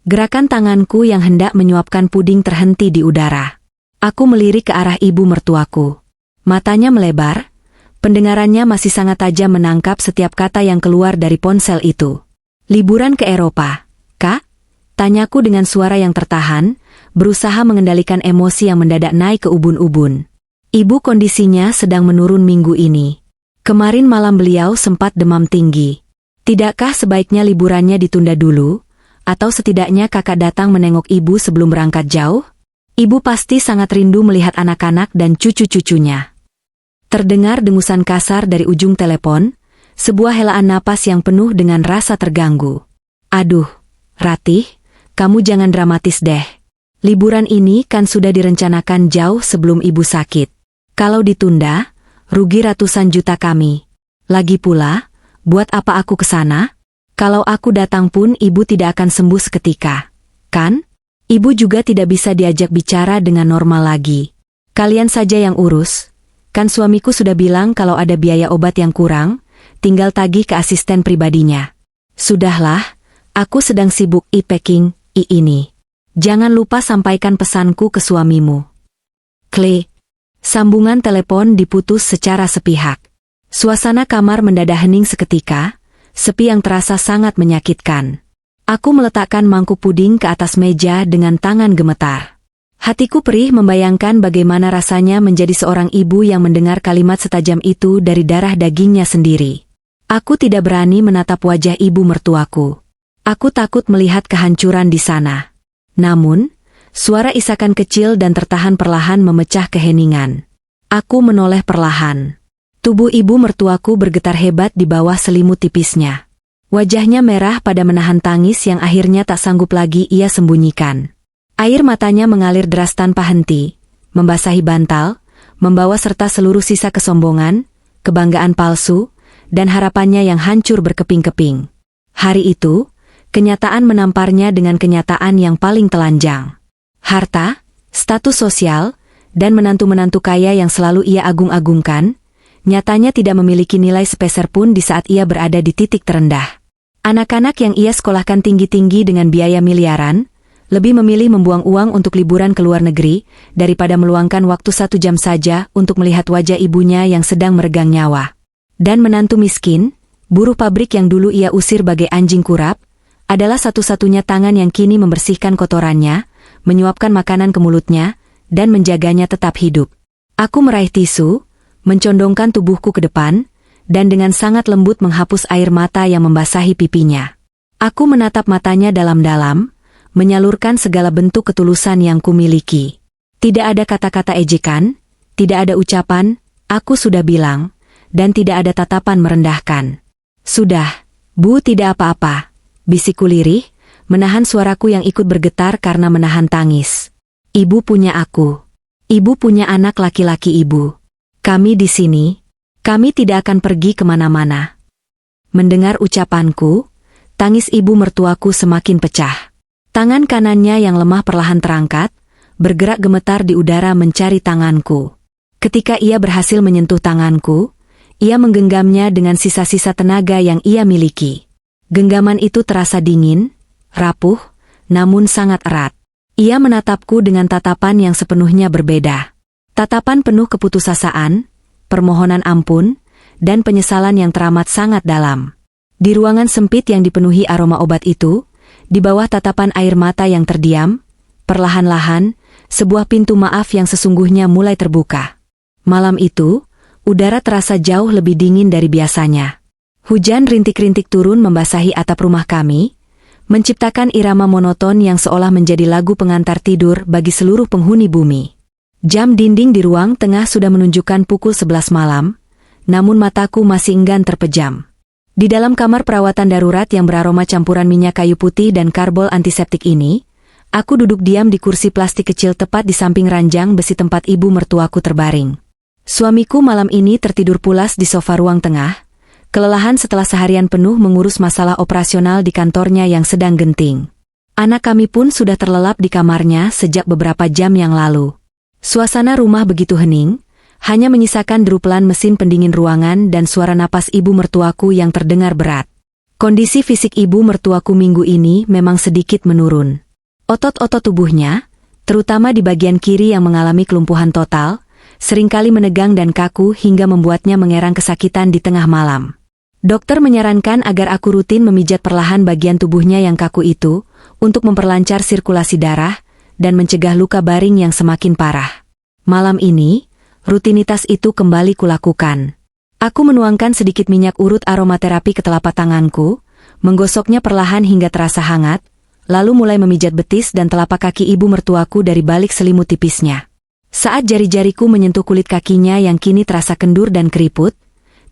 Gerakan tanganku yang hendak menyuapkan puding terhenti di udara. Aku melirik ke arah ibu mertuaku. Matanya melebar, pendengarannya masih sangat tajam menangkap setiap kata yang keluar dari ponsel itu. "Liburan ke Eropa, Kak?" Tanyaku dengan suara yang tertahan, berusaha mengendalikan emosi yang mendadak naik ke ubun-ubun. Ibu kondisinya sedang menurun minggu ini. Kemarin malam beliau sempat demam tinggi. "Tidakkah sebaiknya liburannya ditunda dulu?" Atau setidaknya kakak datang menengok ibu sebelum berangkat jauh? Ibu pasti sangat rindu melihat anak-anak dan cucu-cucunya. Terdengar dengusan kasar dari ujung telepon, sebuah helaan napas yang penuh dengan rasa terganggu. Aduh, Ratih, kamu jangan dramatis deh. Liburan ini kan sudah direncanakan jauh sebelum ibu sakit. Kalau ditunda, rugi ratusan juta kami. Lagi pula, buat apa aku ke sana? Kalau aku datang pun ibu tidak akan sembuh seketika, kan? Ibu juga tidak bisa diajak bicara dengan normal lagi. Kalian saja yang urus. Kan suamiku sudah bilang kalau ada biaya obat yang kurang, tinggal tagih ke asisten pribadinya. Sudahlah, aku sedang sibuk e-packing ini. Jangan lupa sampaikan pesanku ke suamimu. Klik. Sambungan telepon diputus secara sepihak. Suasana kamar mendadak hening seketika, sepi yang terasa sangat menyakitkan. Aku meletakkan mangkuk puding ke atas meja dengan tangan gemetar. Hatiku perih membayangkan bagaimana rasanya menjadi seorang ibu yang mendengar kalimat setajam itu dari darah dagingnya sendiri. Aku tidak berani menatap wajah ibu mertuaku. Aku takut melihat kehancuran di sana. Namun, suara isakan kecil dan tertahan perlahan memecah keheningan. Aku menoleh perlahan. Tubuh ibu mertuaku bergetar hebat di bawah selimut tipisnya. Wajahnya merah pada menahan tangis yang akhirnya tak sanggup lagi ia sembunyikan. Air matanya mengalir deras tanpa henti, membasahi bantal, membawa serta seluruh sisa kesombongan, kebanggaan palsu, dan harapannya yang hancur berkeping-keping. Hari itu, kenyataan menamparnya dengan kenyataan yang paling telanjang. Harta, status sosial, dan menantu-menantu kaya yang selalu ia agung-agungkan, nyatanya tidak memiliki nilai sepeser pun di saat ia berada di titik terendah. Anak-anak yang ia sekolahkan tinggi-tinggi dengan biaya miliaran, lebih memilih membuang uang untuk liburan ke luar negeri, daripada meluangkan waktu 1 jam saja untuk melihat wajah ibunya yang sedang meregang nyawa. Dan menantu miskin, buruh pabrik yang dulu ia usir bagai anjing kurap, adalah satu-satunya tangan yang kini membersihkan kotorannya, menyuapkan makanan ke mulutnya, dan menjaganya tetap hidup. Aku meraih tisu, mencondongkan tubuhku ke depan, dan dengan sangat lembut menghapus air mata yang membasahi pipinya. Aku menatap matanya dalam-dalam, menyalurkan segala bentuk ketulusan yang kumiliki. Tidak ada kata-kata ejekan, tidak ada ucapan, aku sudah bilang, dan tidak ada tatapan merendahkan. Sudah, Bu, tidak apa-apa, bisikku lirih, menahan suaraku yang ikut bergetar karena menahan tangis. Ibu punya aku. Ibu punya anak laki-laki ibu. Kami di sini. Kami tidak akan pergi kemana-mana. Mendengar ucapanku, tangis ibu mertuaku semakin pecah. Tangan kanannya yang lemah perlahan terangkat, bergerak gemetar di udara mencari tanganku. Ketika ia berhasil menyentuh tanganku, ia menggenggamnya dengan sisa-sisa tenaga yang ia miliki. Genggaman itu terasa dingin, rapuh, namun sangat erat. Ia menatapku dengan tatapan yang sepenuhnya berbeda. Tatapan penuh keputusasaan, permohonan ampun, dan penyesalan yang teramat sangat dalam. Di ruangan sempit yang dipenuhi aroma obat itu, di bawah tatapan air mata yang terdiam, perlahan-lahan, sebuah pintu maaf yang sesungguhnya mulai terbuka. Malam itu, udara terasa jauh lebih dingin dari biasanya. Hujan rintik-rintik turun membasahi atap rumah kami, menciptakan irama monoton yang seolah menjadi lagu pengantar tidur bagi seluruh penghuni bumi. Jam dinding di ruang tengah sudah menunjukkan pukul 11 malam, namun mataku masih enggan terpejam. Di dalam kamar perawatan darurat yang beraroma campuran minyak kayu putih dan karbol antiseptik ini, aku duduk diam di kursi plastik kecil tepat di samping ranjang besi tempat ibu mertuaku terbaring. Suamiku malam ini tertidur pulas di sofa ruang tengah, kelelahan setelah seharian penuh mengurus masalah operasional di kantornya yang sedang genting. Anak kami pun sudah terlelap di kamarnya sejak beberapa jam yang lalu. Suasana rumah begitu hening, hanya menyisakan deru pelan mesin pendingin ruangan dan suara napas ibu mertuaku yang terdengar berat. Kondisi fisik ibu mertuaku minggu ini memang sedikit menurun. Otot-otot tubuhnya, terutama di bagian kiri yang mengalami kelumpuhan total, seringkali menegang dan kaku hingga membuatnya mengerang kesakitan di tengah malam. Dokter menyarankan agar aku rutin memijat perlahan bagian tubuhnya yang kaku itu, untuk memperlancar sirkulasi darah, dan mencegah luka baring yang semakin parah. Malam ini, rutinitas itu kembali kulakukan. Aku menuangkan sedikit minyak urut aromaterapi ke telapak tanganku, menggosoknya perlahan hingga terasa hangat, lalu mulai memijat betis dan telapak kaki ibu mertuaku dari balik selimut tipisnya. Saat jari-jariku menyentuh kulit kakinya yang kini terasa kendur dan keriput,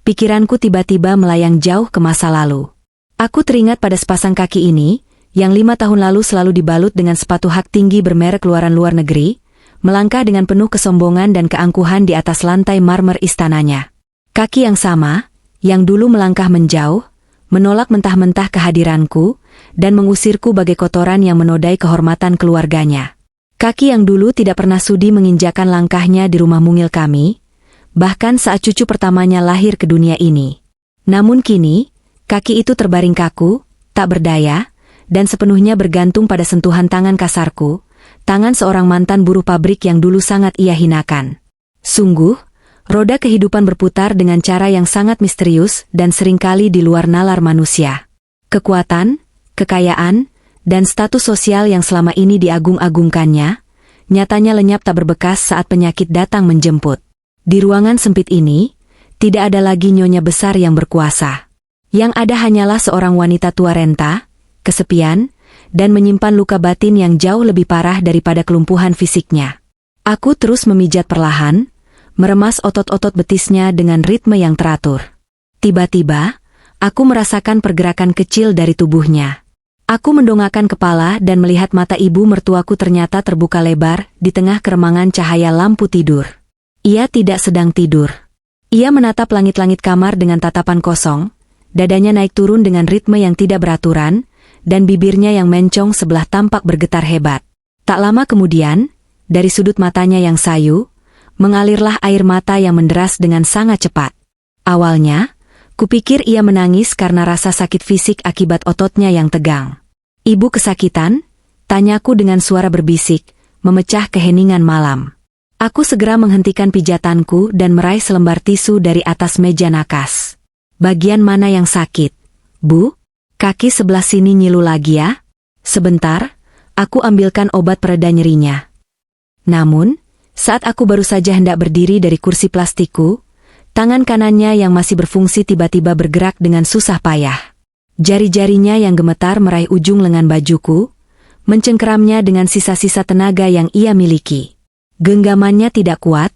pikiranku tiba-tiba melayang jauh ke masa lalu. Aku teringat pada sepasang kaki ini, yang 5 tahun lalu selalu dibalut dengan sepatu hak tinggi bermerek luaran luar negeri, melangkah dengan penuh kesombongan dan keangkuhan di atas lantai marmer istananya. Kaki yang sama, yang dulu melangkah menjauh, menolak mentah-mentah kehadiranku, dan mengusirku bagai kotoran yang menodai kehormatan keluarganya. Kaki yang dulu tidak pernah sudi menginjakan langkahnya di rumah mungil kami, bahkan saat cucu pertamanya lahir ke dunia ini. Namun kini, kaki itu terbaring kaku, tak berdaya, dan sepenuhnya bergantung pada sentuhan tangan kasarku, tangan seorang mantan buruh pabrik yang dulu sangat ia hinakan. Sungguh, roda kehidupan berputar dengan cara yang sangat misterius dan seringkali di luar nalar manusia. Kekuatan, kekayaan, dan status sosial yang selama ini diagung-agungkannya, nyatanya lenyap tak berbekas saat penyakit datang menjemput. Di ruangan sempit ini, tidak ada lagi nyonya besar yang berkuasa. Yang ada hanyalah seorang wanita tua renta, kesepian, dan menyimpan luka batin yang jauh lebih parah daripada kelumpuhan fisiknya. Aku terus memijat perlahan, meremas otot-otot betisnya dengan ritme yang teratur. Tiba-tiba, aku merasakan pergerakan kecil dari tubuhnya. Aku mendongakkan kepala dan melihat mata ibu mertuaku ternyata terbuka lebar di tengah keremangan cahaya lampu tidur. Ia tidak sedang tidur. Ia menatap langit-langit kamar dengan tatapan kosong, dadanya naik turun dengan ritme yang tidak beraturan, dan bibirnya yang mencong sebelah tampak bergetar hebat. Tak lama kemudian, dari sudut matanya yang sayu, mengalirlah air mata yang menderas dengan sangat cepat. Awalnya, kupikir ia menangis karena rasa sakit fisik akibat ototnya yang tegang. "Ibu kesakitan?" tanyaku dengan suara berbisik, memecah keheningan malam. Aku segera menghentikan pijatanku dan meraih selembar tisu dari atas meja nakas. "Bagian mana yang sakit, Bu? Kaki sebelah sini nyilu lagi ya?" "Sebentar, aku ambilkan obat pereda nyerinya." Namun, saat aku baru saja hendak berdiri dari kursi plastikku, tangan kanannya yang masih berfungsi tiba-tiba bergerak dengan susah payah. Jari-jarinya yang gemetar meraih ujung lengan bajuku, mencengkeramnya dengan sisa-sisa tenaga yang ia miliki. Genggamannya tidak kuat,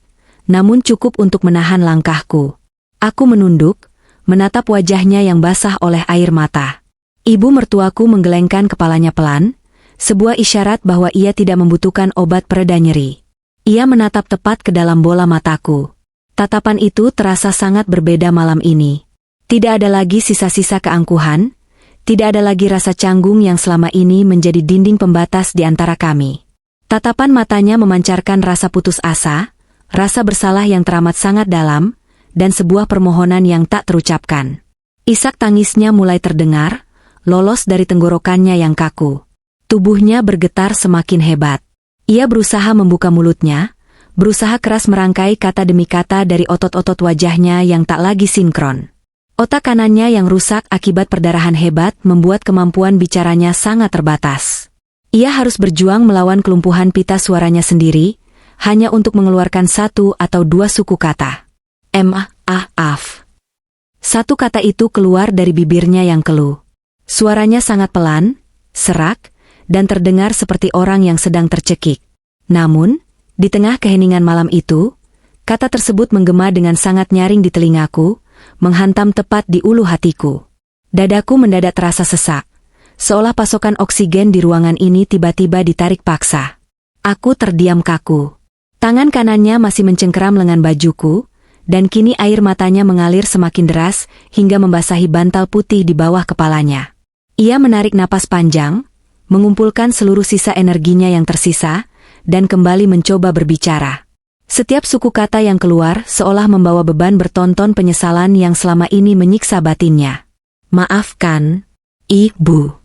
namun cukup untuk menahan langkahku. Aku menunduk, menatap wajahnya yang basah oleh air mata. Ibu mertuaku menggelengkan kepalanya pelan, sebuah isyarat bahwa ia tidak membutuhkan obat pereda nyeri. Ia menatap tepat ke dalam bola mataku. Tatapan itu terasa sangat berbeda malam ini. Tidak ada lagi sisa-sisa keangkuhan, tidak ada lagi rasa canggung yang selama ini menjadi dinding pembatas di antara kami. Tatapan matanya memancarkan rasa putus asa, rasa bersalah yang teramat sangat dalam, dan sebuah permohonan yang tak terucapkan. Isak tangisnya mulai terdengar, lolos dari tenggorokannya yang kaku. Tubuhnya bergetar semakin hebat. Ia berusaha membuka mulutnya, berusaha keras merangkai kata demi kata dari otot-otot wajahnya yang tak lagi sinkron. Otak kanannya yang rusak akibat perdarahan hebat membuat kemampuan bicaranya sangat terbatas. Ia harus berjuang melawan kelumpuhan pita suaranya sendiri, hanya untuk mengeluarkan 1 atau 2 suku kata. "Maaf." Satu kata itu keluar dari bibirnya yang keluh. Suaranya sangat pelan, serak, dan terdengar seperti orang yang sedang tercekik. Namun, di tengah keheningan malam itu, kata tersebut menggema dengan sangat nyaring di telingaku, menghantam tepat di ulu hatiku. Dadaku mendadak terasa sesak, seolah pasokan oksigen di ruangan ini tiba-tiba ditarik paksa. Aku terdiam kaku. Tangan kanannya masih mencengkeram lengan bajuku, dan kini air matanya mengalir semakin deras hingga membasahi bantal putih di bawah kepalanya. Ia menarik napas panjang, mengumpulkan seluruh sisa energinya yang tersisa, dan kembali mencoba berbicara. Setiap suku kata yang keluar seolah membawa beban bertonton penyesalan yang selama ini menyiksa batinnya. "Maafkan, Ibu."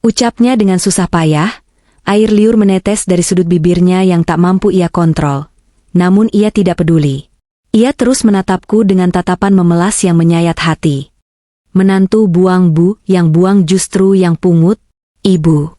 Ucapnya dengan susah payah, air liur menetes dari sudut bibirnya yang tak mampu ia kontrol. Namun ia tidak peduli. Ia terus menatapku dengan tatapan memelas yang menyayat hati. "Menantu buang Bu, yang buang justru yang pungut, Ibu."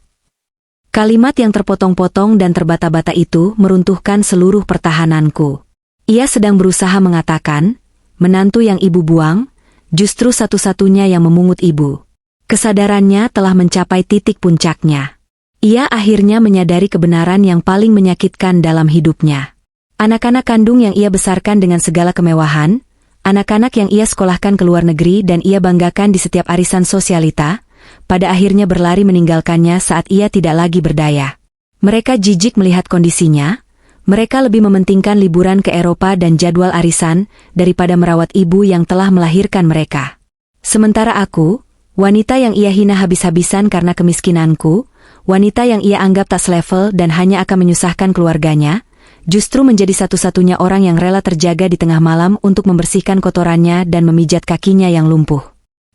Kalimat yang terpotong-potong dan terbata-bata itu meruntuhkan seluruh pertahananku. Ia sedang berusaha mengatakan, menantu yang Ibu buang, justru satu-satunya yang memungut Ibu. Kesadarannya telah mencapai titik puncaknya. Ia akhirnya menyadari kebenaran yang paling menyakitkan dalam hidupnya. Anak-anak kandung yang ia besarkan dengan segala kemewahan, anak-anak yang ia sekolahkan ke luar negeri dan ia banggakan di setiap arisan sosialita, pada akhirnya berlari meninggalkannya saat ia tidak lagi berdaya. Mereka jijik melihat kondisinya, mereka lebih mementingkan liburan ke Eropa dan jadwal arisan daripada merawat ibu yang telah melahirkan mereka. Sementara aku, wanita yang ia hina habis-habisan karena kemiskinanku, wanita yang ia anggap tak selevel dan hanya akan menyusahkan keluarganya, justru menjadi satu-satunya orang yang rela terjaga di tengah malam untuk membersihkan kotorannya dan memijat kakinya yang lumpuh.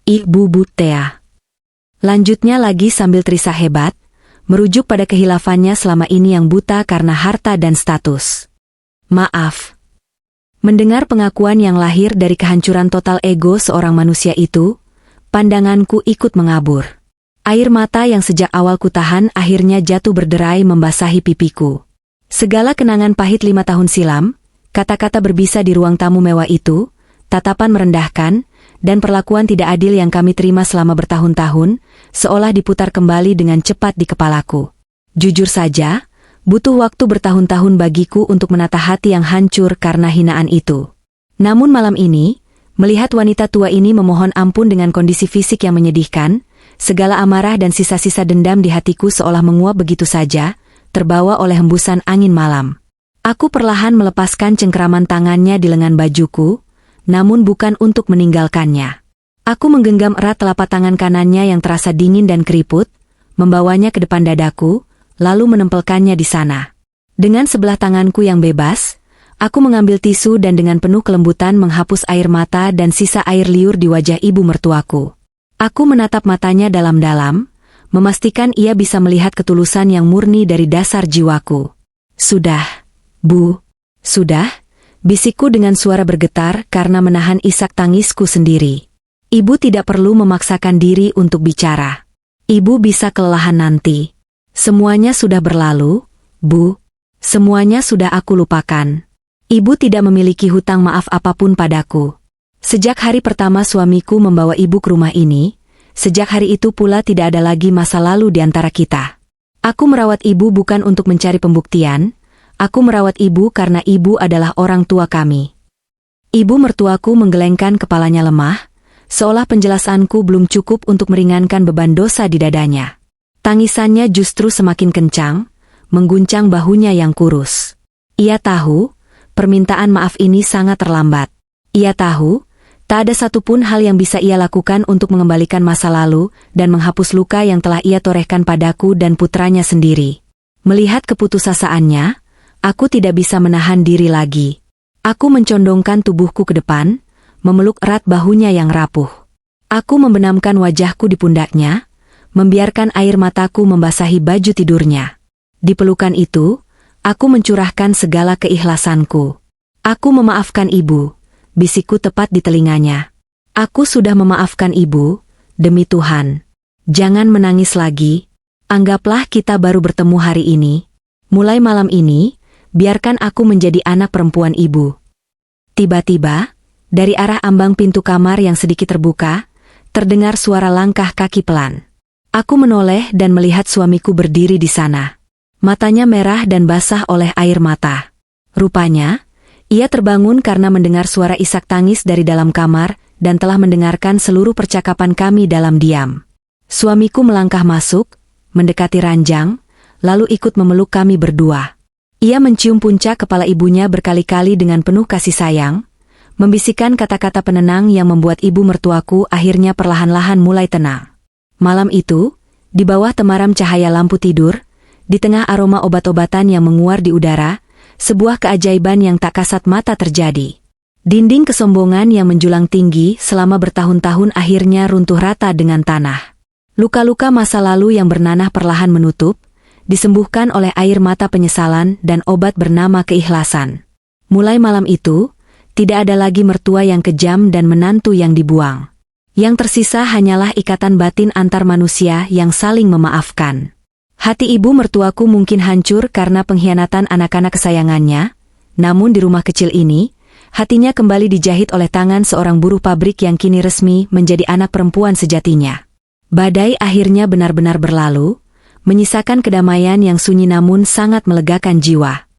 Ibu Butea. Lanjutnya lagi sambil terisah hebat, merujuk pada kehilafannya selama ini yang buta karena harta dan status. Maaf. Mendengar pengakuan yang lahir dari kehancuran total ego seorang manusia itu, pandanganku ikut mengabur. Air mata yang sejak awal kutahan akhirnya jatuh berderai membasahi pipiku. Segala kenangan pahit 5 tahun silam, kata-kata berbisa di ruang tamu mewah itu, tatapan merendahkan, dan perlakuan tidak adil yang kami terima selama bertahun-tahun, seolah diputar kembali dengan cepat di kepalaku. Jujur saja, butuh waktu bertahun-tahun bagiku untuk menata hati yang hancur karena hinaan itu. Namun malam ini, melihat wanita tua ini memohon ampun dengan kondisi fisik yang menyedihkan, segala amarah dan sisa-sisa dendam di hatiku seolah menguap begitu saja, terbawa oleh hembusan angin malam. Aku perlahan melepaskan cengkeraman tangannya di lengan bajuku, namun bukan untuk meninggalkannya. Aku menggenggam erat telapak tangan kanannya yang terasa dingin dan keriput, membawanya ke depan dadaku, lalu menempelkannya di sana. Dengan sebelah tanganku yang bebas, aku mengambil tisu dan dengan penuh kelembutan menghapus air mata dan sisa air liur di wajah ibu mertuaku. Aku menatap matanya dalam-dalam, memastikan ia bisa melihat ketulusan yang murni dari dasar jiwaku. Sudah, Bu. Sudah, bisikku dengan suara bergetar karena menahan isak tangisku sendiri. Ibu tidak perlu memaksakan diri untuk bicara. Ibu bisa kelelahan nanti. Semuanya sudah berlalu, Bu. Semuanya sudah aku lupakan. Ibu tidak memiliki hutang maaf apapun padaku. Sejak hari pertama suamiku membawa ibu ke rumah ini, sejak hari itu pula tidak ada lagi masa lalu di antara kita. Aku merawat ibu bukan untuk mencari pembuktian, aku merawat ibu karena ibu adalah orang tua kami. Ibu mertuaku menggelengkan kepalanya lemah, seolah penjelasanku belum cukup untuk meringankan beban dosa di dadanya. Tangisannya justru semakin kencang, mengguncang bahunya yang kurus. Ia tahu, permintaan maaf ini sangat terlambat. Ia tahu, tak ada satupun hal yang bisa ia lakukan untuk mengembalikan masa lalu dan menghapus luka yang telah ia torehkan padaku dan putranya sendiri. Melihat keputusasaannya, aku tidak bisa menahan diri lagi. Aku mencondongkan tubuhku ke depan, memeluk erat bahunya yang rapuh. Aku membenamkan wajahku di pundaknya, membiarkan air mataku membasahi baju tidurnya. Di pelukan itu, aku mencurahkan segala keikhlasanku. Aku memaafkan ibu. Bisikku tepat di telinganya. Aku sudah memaafkan ibu, demi Tuhan. Jangan menangis lagi. Anggaplah kita baru bertemu hari ini. Mulai malam ini, biarkan aku menjadi anak perempuan ibu. Tiba-tiba, dari arah ambang pintu kamar yang sedikit terbuka, terdengar suara langkah kaki pelan. Aku menoleh dan melihat suamiku berdiri di sana. Matanya merah dan basah oleh air mata. Rupanya, ia terbangun karena mendengar suara isak tangis dari dalam kamar dan telah mendengarkan seluruh percakapan kami dalam diam. Suamiku melangkah masuk, mendekati ranjang, lalu ikut memeluk kami berdua. Ia mencium puncak kepala ibunya berkali-kali dengan penuh kasih sayang, membisikkan kata-kata penenang yang membuat ibu mertuaku akhirnya perlahan-lahan mulai tenang. Malam itu, di bawah temaram cahaya lampu tidur, di tengah aroma obat-obatan yang menguar di udara, sebuah keajaiban yang tak kasat mata terjadi. Dinding kesombongan yang menjulang tinggi selama bertahun-tahun akhirnya runtuh rata dengan tanah. Luka-luka masa lalu yang bernanah perlahan menutup, disembuhkan oleh air mata penyesalan dan obat bernama keikhlasan. Mulai malam itu, tidak ada lagi mertua yang kejam dan menantu yang dibuang. Yang tersisa hanyalah ikatan batin antar manusia yang saling memaafkan. Hati ibu mertuaku mungkin hancur karena pengkhianatan anak-anak kesayangannya, namun di rumah kecil ini, hatinya kembali dijahit oleh tangan seorang buruh pabrik yang kini resmi menjadi anak perempuan sejatinya. Badai akhirnya benar-benar berlalu, menyisakan kedamaian yang sunyi namun sangat melegakan jiwa.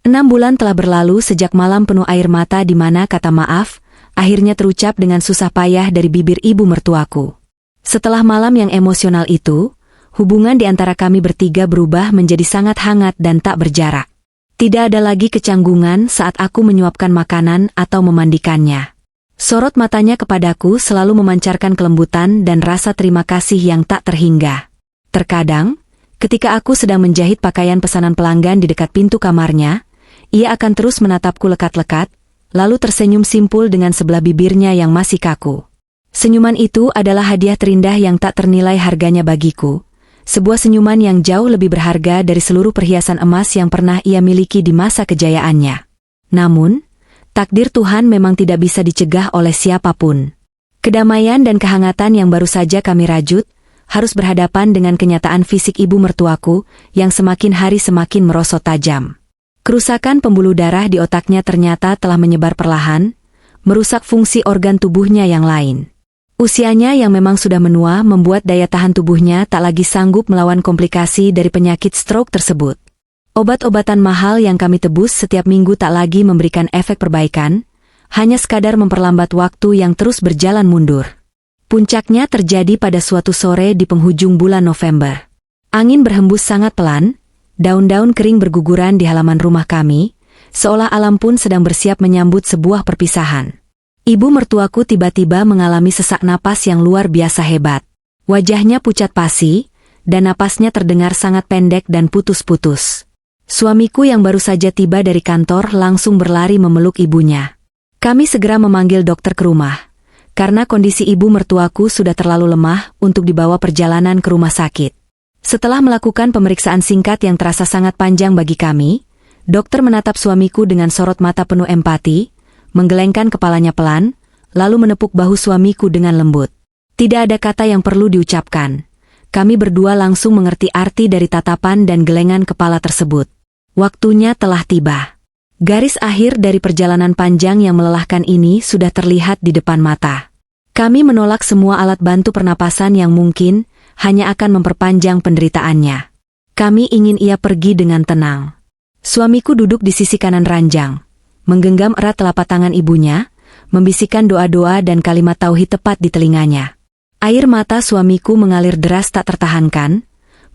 6 bulan telah berlalu sejak malam penuh air mata di mana kata maaf akhirnya terucap dengan susah payah dari bibir ibu mertuaku. Setelah malam yang emosional itu, hubungan di antara kami bertiga berubah menjadi sangat hangat dan tak berjarak. Tidak ada lagi kecanggungan saat aku menyuapkan makanan atau memandikannya. Sorot matanya kepadaku selalu memancarkan kelembutan dan rasa terima kasih yang tak terhingga. Terkadang, ketika aku sedang menjahit pakaian pesanan pelanggan di dekat pintu kamarnya, ia akan terus menatapku lekat-lekat, lalu tersenyum simpul dengan sebelah bibirnya yang masih kaku. Senyuman itu adalah hadiah terindah yang tak ternilai harganya bagiku, sebuah senyuman yang jauh lebih berharga dari seluruh perhiasan emas yang pernah ia miliki di masa kejayaannya. Namun, takdir Tuhan memang tidak bisa dicegah oleh siapapun. Kedamaian dan kehangatan yang baru saja kami rajut, harus berhadapan dengan kenyataan fisik ibu mertuaku yang semakin hari semakin merosot tajam. Kerusakan pembuluh darah di otaknya ternyata telah menyebar perlahan, merusak fungsi organ tubuhnya yang lain. Usianya yang memang sudah menua membuat daya tahan tubuhnya tak lagi sanggup melawan komplikasi dari penyakit stroke tersebut. Obat-obatan mahal yang kami tebus setiap minggu tak lagi memberikan efek perbaikan, hanya sekadar memperlambat waktu yang terus berjalan mundur. Puncaknya terjadi pada suatu sore di penghujung bulan November. Angin berhembus sangat pelan, daun-daun kering berguguran di halaman rumah kami, seolah alam pun sedang bersiap menyambut sebuah perpisahan. Ibu mertuaku tiba-tiba mengalami sesak napas yang luar biasa hebat. Wajahnya pucat pasi, dan napasnya terdengar sangat pendek dan putus-putus. Suamiku yang baru saja tiba dari kantor langsung berlari memeluk ibunya. Kami segera memanggil dokter ke rumah, karena kondisi ibu mertuaku sudah terlalu lemah untuk dibawa perjalanan ke rumah sakit. Setelah melakukan pemeriksaan singkat yang terasa sangat panjang bagi kami, dokter menatap suamiku dengan sorot mata penuh empati, menggelengkan kepalanya pelan, lalu menepuk bahu suamiku dengan lembut. Tidak ada kata yang perlu diucapkan. Kami berdua langsung mengerti arti dari tatapan dan gelengan kepala tersebut. Waktunya telah tiba. Garis akhir dari perjalanan panjang yang melelahkan ini sudah terlihat di depan mata. Kami menolak semua alat bantu pernapasan yang mungkin hanya akan memperpanjang penderitaannya. Kami ingin ia pergi dengan tenang. Suamiku duduk di sisi kanan ranjang, menggenggam erat telapak tangan ibunya, membisikkan doa-doa dan kalimat tauhid tepat di telinganya. Air mata suamiku mengalir deras tak tertahankan,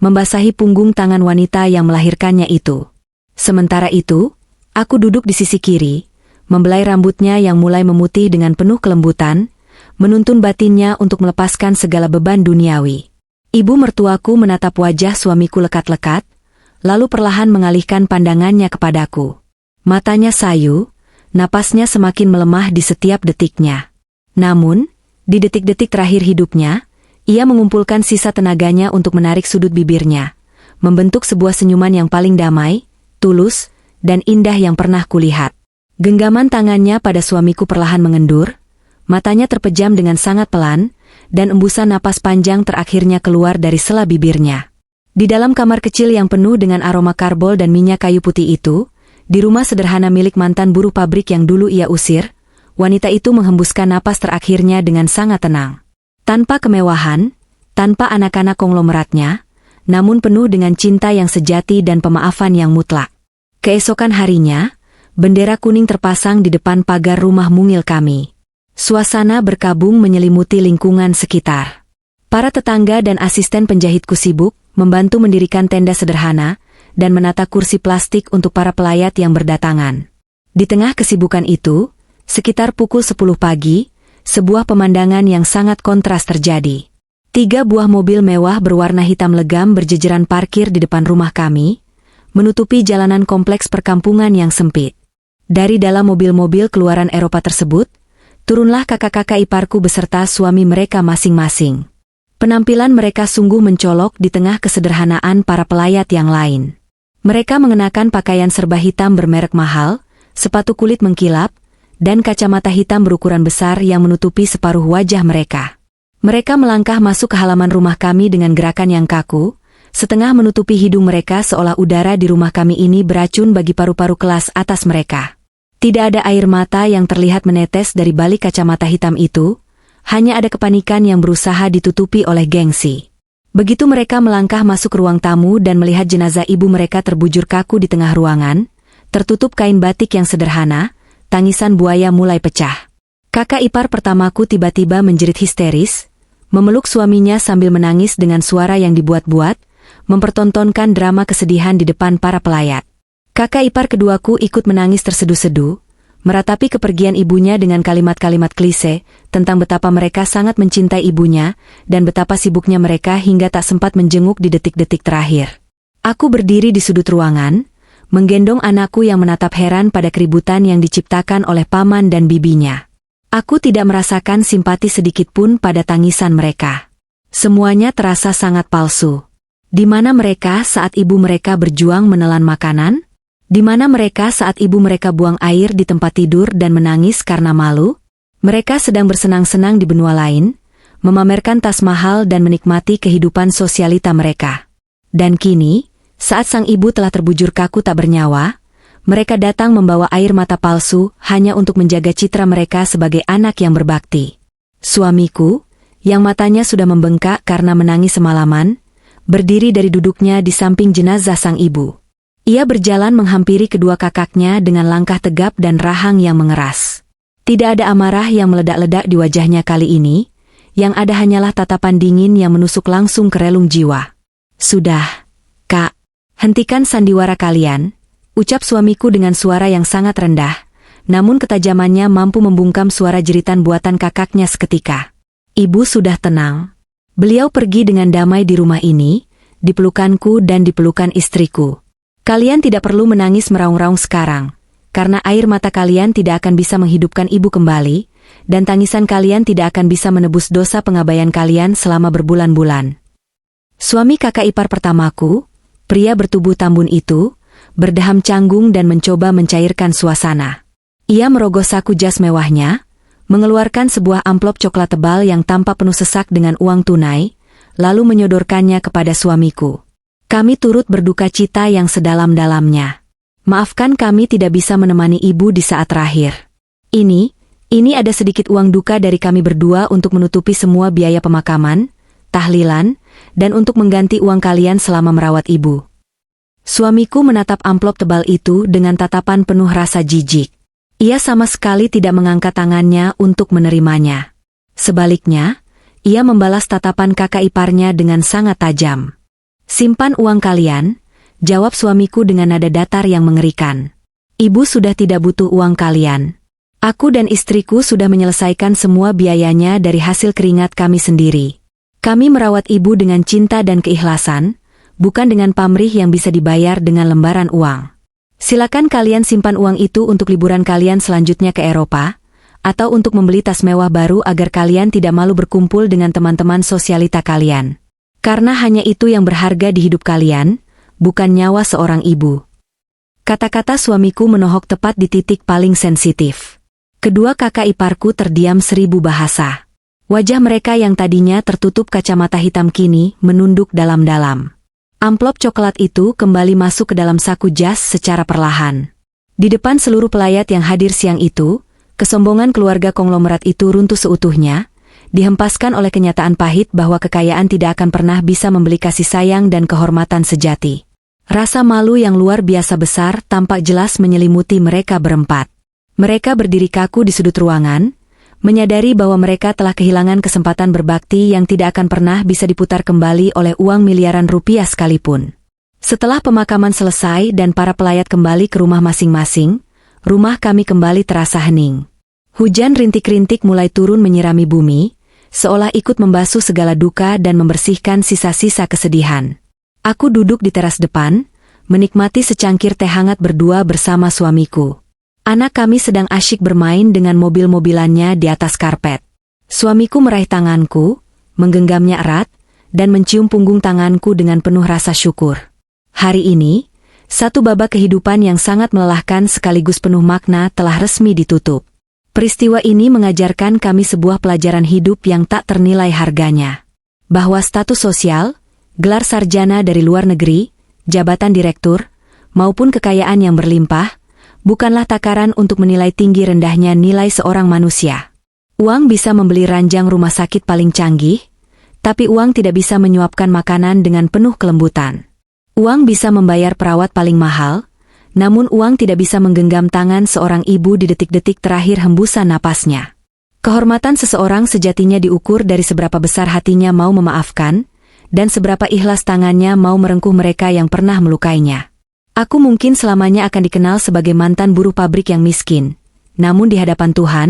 membasahi punggung tangan wanita yang melahirkannya itu. Sementara itu, aku duduk di sisi kiri, membelai rambutnya yang mulai memutih dengan penuh kelembutan, menuntun batinnya untuk melepaskan segala beban duniawi. Ibu mertuaku menatap wajah suamiku lekat-lekat, lalu perlahan mengalihkan pandangannya kepadaku. Matanya sayu, napasnya semakin melemah di setiap detiknya. Namun, di detik-detik terakhir hidupnya, ia mengumpulkan sisa tenaganya untuk menarik sudut bibirnya, membentuk sebuah senyuman yang paling damai, tulus, dan indah yang pernah kulihat. Genggaman tangannya pada suamiku perlahan mengendur, matanya terpejam dengan sangat pelan, dan embusan napas panjang terakhirnya keluar dari sela bibirnya. Di dalam kamar kecil yang penuh dengan aroma karbol dan minyak kayu putih itu, di rumah sederhana milik mantan buruh pabrik yang dulu ia usir, wanita itu menghembuskan napas terakhirnya dengan sangat tenang. Tanpa kemewahan, tanpa anak-anak konglomeratnya, namun penuh dengan cinta yang sejati dan pemaafan yang mutlak. Keesokan harinya, bendera kuning terpasang di depan pagar rumah mungil kami. Suasana berkabung menyelimuti lingkungan sekitar. Para tetangga dan asisten penjahitku sibuk, membantu mendirikan tenda sederhana, dan menata kursi plastik untuk para pelayat yang berdatangan. Di tengah kesibukan itu, sekitar pukul 10 pagi, sebuah pemandangan yang sangat kontras terjadi. 3 buah mobil mewah berwarna hitam legam berjejeran parkir di depan rumah kami, menutupi jalanan kompleks perkampungan yang sempit. Dari dalam mobil-mobil keluaran Eropa tersebut, turunlah kakak-kakak iparku beserta suami mereka masing-masing. Penampilan mereka sungguh mencolok di tengah kesederhanaan para pelayat yang lain. Mereka mengenakan pakaian serba hitam bermerek mahal, sepatu kulit mengkilap, dan kacamata hitam berukuran besar yang menutupi separuh wajah mereka. Mereka melangkah masuk ke halaman rumah kami dengan gerakan yang kaku, setengah menutupi hidung mereka seolah udara di rumah kami ini beracun bagi paru-paru kelas atas mereka. Tidak ada air mata yang terlihat menetes dari balik kacamata hitam itu, Hanya ada kepanikan yang berusaha ditutupi oleh gengsi. Begitu mereka melangkah masuk ke ruang tamu dan melihat jenazah ibu mereka terbujur kaku di tengah ruangan, tertutup kain batik yang sederhana, tangisan buaya mulai pecah. Kakak ipar pertamaku tiba-tiba menjerit histeris, memeluk suaminya sambil menangis dengan suara yang dibuat-buat, mempertontonkan drama kesedihan di depan para pelayat. Kakak ipar keduaku ikut menangis terseduh-seduh, meratapi kepergian ibunya dengan kalimat-kalimat klise tentang betapa mereka sangat mencintai ibunya dan betapa sibuknya mereka hingga tak sempat menjenguk di detik-detik terakhir. Aku berdiri di sudut ruangan, menggendong anakku yang menatap heran pada keributan yang diciptakan oleh paman dan bibinya. Aku tidak merasakan simpati sedikit pun pada tangisan mereka. Semuanya terasa sangat palsu. Di mana mereka saat ibu mereka berjuang menelan makanan? Di mana mereka saat ibu mereka buang air di tempat tidur dan menangis karena malu? Mereka sedang bersenang-senang di benua lain, memamerkan tas mahal dan menikmati kehidupan sosialita mereka. Dan kini, saat sang ibu telah terbujur kaku tak bernyawa, mereka datang membawa air mata palsu hanya untuk menjaga citra mereka sebagai anak yang berbakti. Suamiku, yang matanya sudah membengkak karena menangis semalaman, berdiri dari duduknya di samping jenazah sang ibu. Ia berjalan menghampiri kedua kakaknya dengan langkah tegap dan rahang yang mengeras. Tidak ada amarah yang meledak-ledak di wajahnya kali ini, yang ada hanyalah tatapan dingin yang menusuk langsung ke relung jiwa. "Sudah, Kak, hentikan sandiwara kalian," ucap suamiku dengan suara yang sangat rendah, namun ketajamannya mampu membungkam suara jeritan buatan kakaknya seketika. "Ibu sudah tenang. Beliau pergi dengan damai di rumah ini, di pelukanku dan di pelukan istriku. Kalian tidak perlu menangis meraung-raung sekarang, karena air mata kalian tidak akan bisa menghidupkan ibu kembali, dan tangisan kalian tidak akan bisa menebus dosa pengabaian kalian selama berbulan-bulan." Suami kakak ipar pertamaku, pria bertubuh tambun itu, berdeham canggung dan mencoba mencairkan suasana. Ia merogoh saku jas mewahnya, mengeluarkan sebuah amplop coklat tebal yang tampak penuh sesak dengan uang tunai, lalu menyodorkannya kepada suamiku. "Kami turut berduka cita yang sedalam-dalamnya. Maafkan kami tidak bisa menemani ibu di saat terakhir. Ini ada sedikit uang duka dari kami berdua untuk menutupi semua biaya pemakaman, tahlilan, dan untuk mengganti uang kalian selama merawat ibu." Suamiku menatap amplop tebal itu dengan tatapan penuh rasa jijik. Ia sama sekali tidak mengangkat tangannya untuk menerimanya. Sebaliknya, ia membalas tatapan kakak iparnya dengan sangat tajam. "Simpan uang kalian," jawab suamiku dengan nada datar yang mengerikan. "Ibu sudah tidak butuh uang kalian. Aku dan istriku sudah menyelesaikan semua biayanya dari hasil keringat kami sendiri. Kami merawat ibu dengan cinta dan keikhlasan, bukan dengan pamrih yang bisa dibayar dengan lembaran uang. Silakan kalian simpan uang itu untuk liburan kalian selanjutnya ke Eropa, atau untuk membeli tas mewah baru agar kalian tidak malu berkumpul dengan teman-teman sosialita kalian. Karena hanya itu yang berharga di hidup kalian, bukan nyawa seorang ibu." Kata-kata suamiku menohok tepat di titik paling sensitif. Kedua kakak iparku terdiam 1000 bahasa. Wajah mereka yang tadinya tertutup kacamata hitam kini menunduk dalam-dalam. Amplop coklat itu kembali masuk ke dalam saku jas secara perlahan. Di depan seluruh pelayat yang hadir siang itu, kesombongan keluarga konglomerat itu runtuh seutuhnya, dihempaskan oleh kenyataan pahit bahwa kekayaan tidak akan pernah bisa membeli kasih sayang dan kehormatan sejati. Rasa malu yang luar biasa besar tampak jelas menyelimuti mereka berempat. Mereka berdiri kaku di sudut ruangan, menyadari bahwa mereka telah kehilangan kesempatan berbakti yang tidak akan pernah bisa diputar kembali oleh uang miliaran rupiah sekalipun. Setelah pemakaman selesai dan para pelayat kembali ke rumah masing-masing, rumah kami kembali terasa hening. Hujan rintik-rintik mulai turun menyirami bumi, seolah ikut membasuh segala duka dan membersihkan sisa-sisa kesedihan. Aku duduk di teras depan, menikmati secangkir teh hangat berdua bersama suamiku. Anak kami sedang asyik bermain dengan mobil-mobilannya di atas karpet. Suamiku meraih tanganku, menggenggamnya erat, dan mencium punggung tanganku dengan penuh rasa syukur. Hari ini, satu babak kehidupan yang sangat melelahkan sekaligus penuh makna telah resmi ditutup. Peristiwa ini mengajarkan kami sebuah pelajaran hidup yang tak ternilai harganya. Bahwa status sosial, gelar sarjana dari luar negeri, jabatan direktur, maupun kekayaan yang berlimpah, bukanlah takaran untuk menilai tinggi rendahnya nilai seorang manusia. Uang bisa membeli ranjang rumah sakit paling canggih, tapi uang tidak bisa menyuapkan makanan dengan penuh kelembutan. Uang bisa membayar perawat paling mahal, namun uang tidak bisa menggenggam tangan seorang ibu di detik-detik terakhir hembusan napasnya. Kehormatan seseorang sejatinya diukur dari seberapa besar hatinya mau memaafkan, dan seberapa ikhlas tangannya mau merengkuh mereka yang pernah melukainya. Aku mungkin selamanya akan dikenal sebagai mantan buruh pabrik yang miskin, namun di hadapan Tuhan,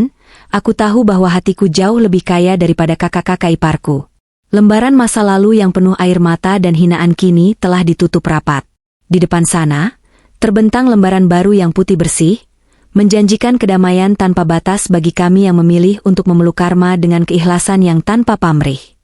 aku tahu bahwa hatiku jauh lebih kaya daripada kakak-kakak iparku. Lembaran masa lalu yang penuh air mata dan hinaan kini telah ditutup rapat. Di depan sana, terbentang lembaran baru yang putih bersih, menjanjikan kedamaian tanpa batas bagi kami yang memilih untuk memeluk karma dengan keikhlasan yang tanpa pamrih.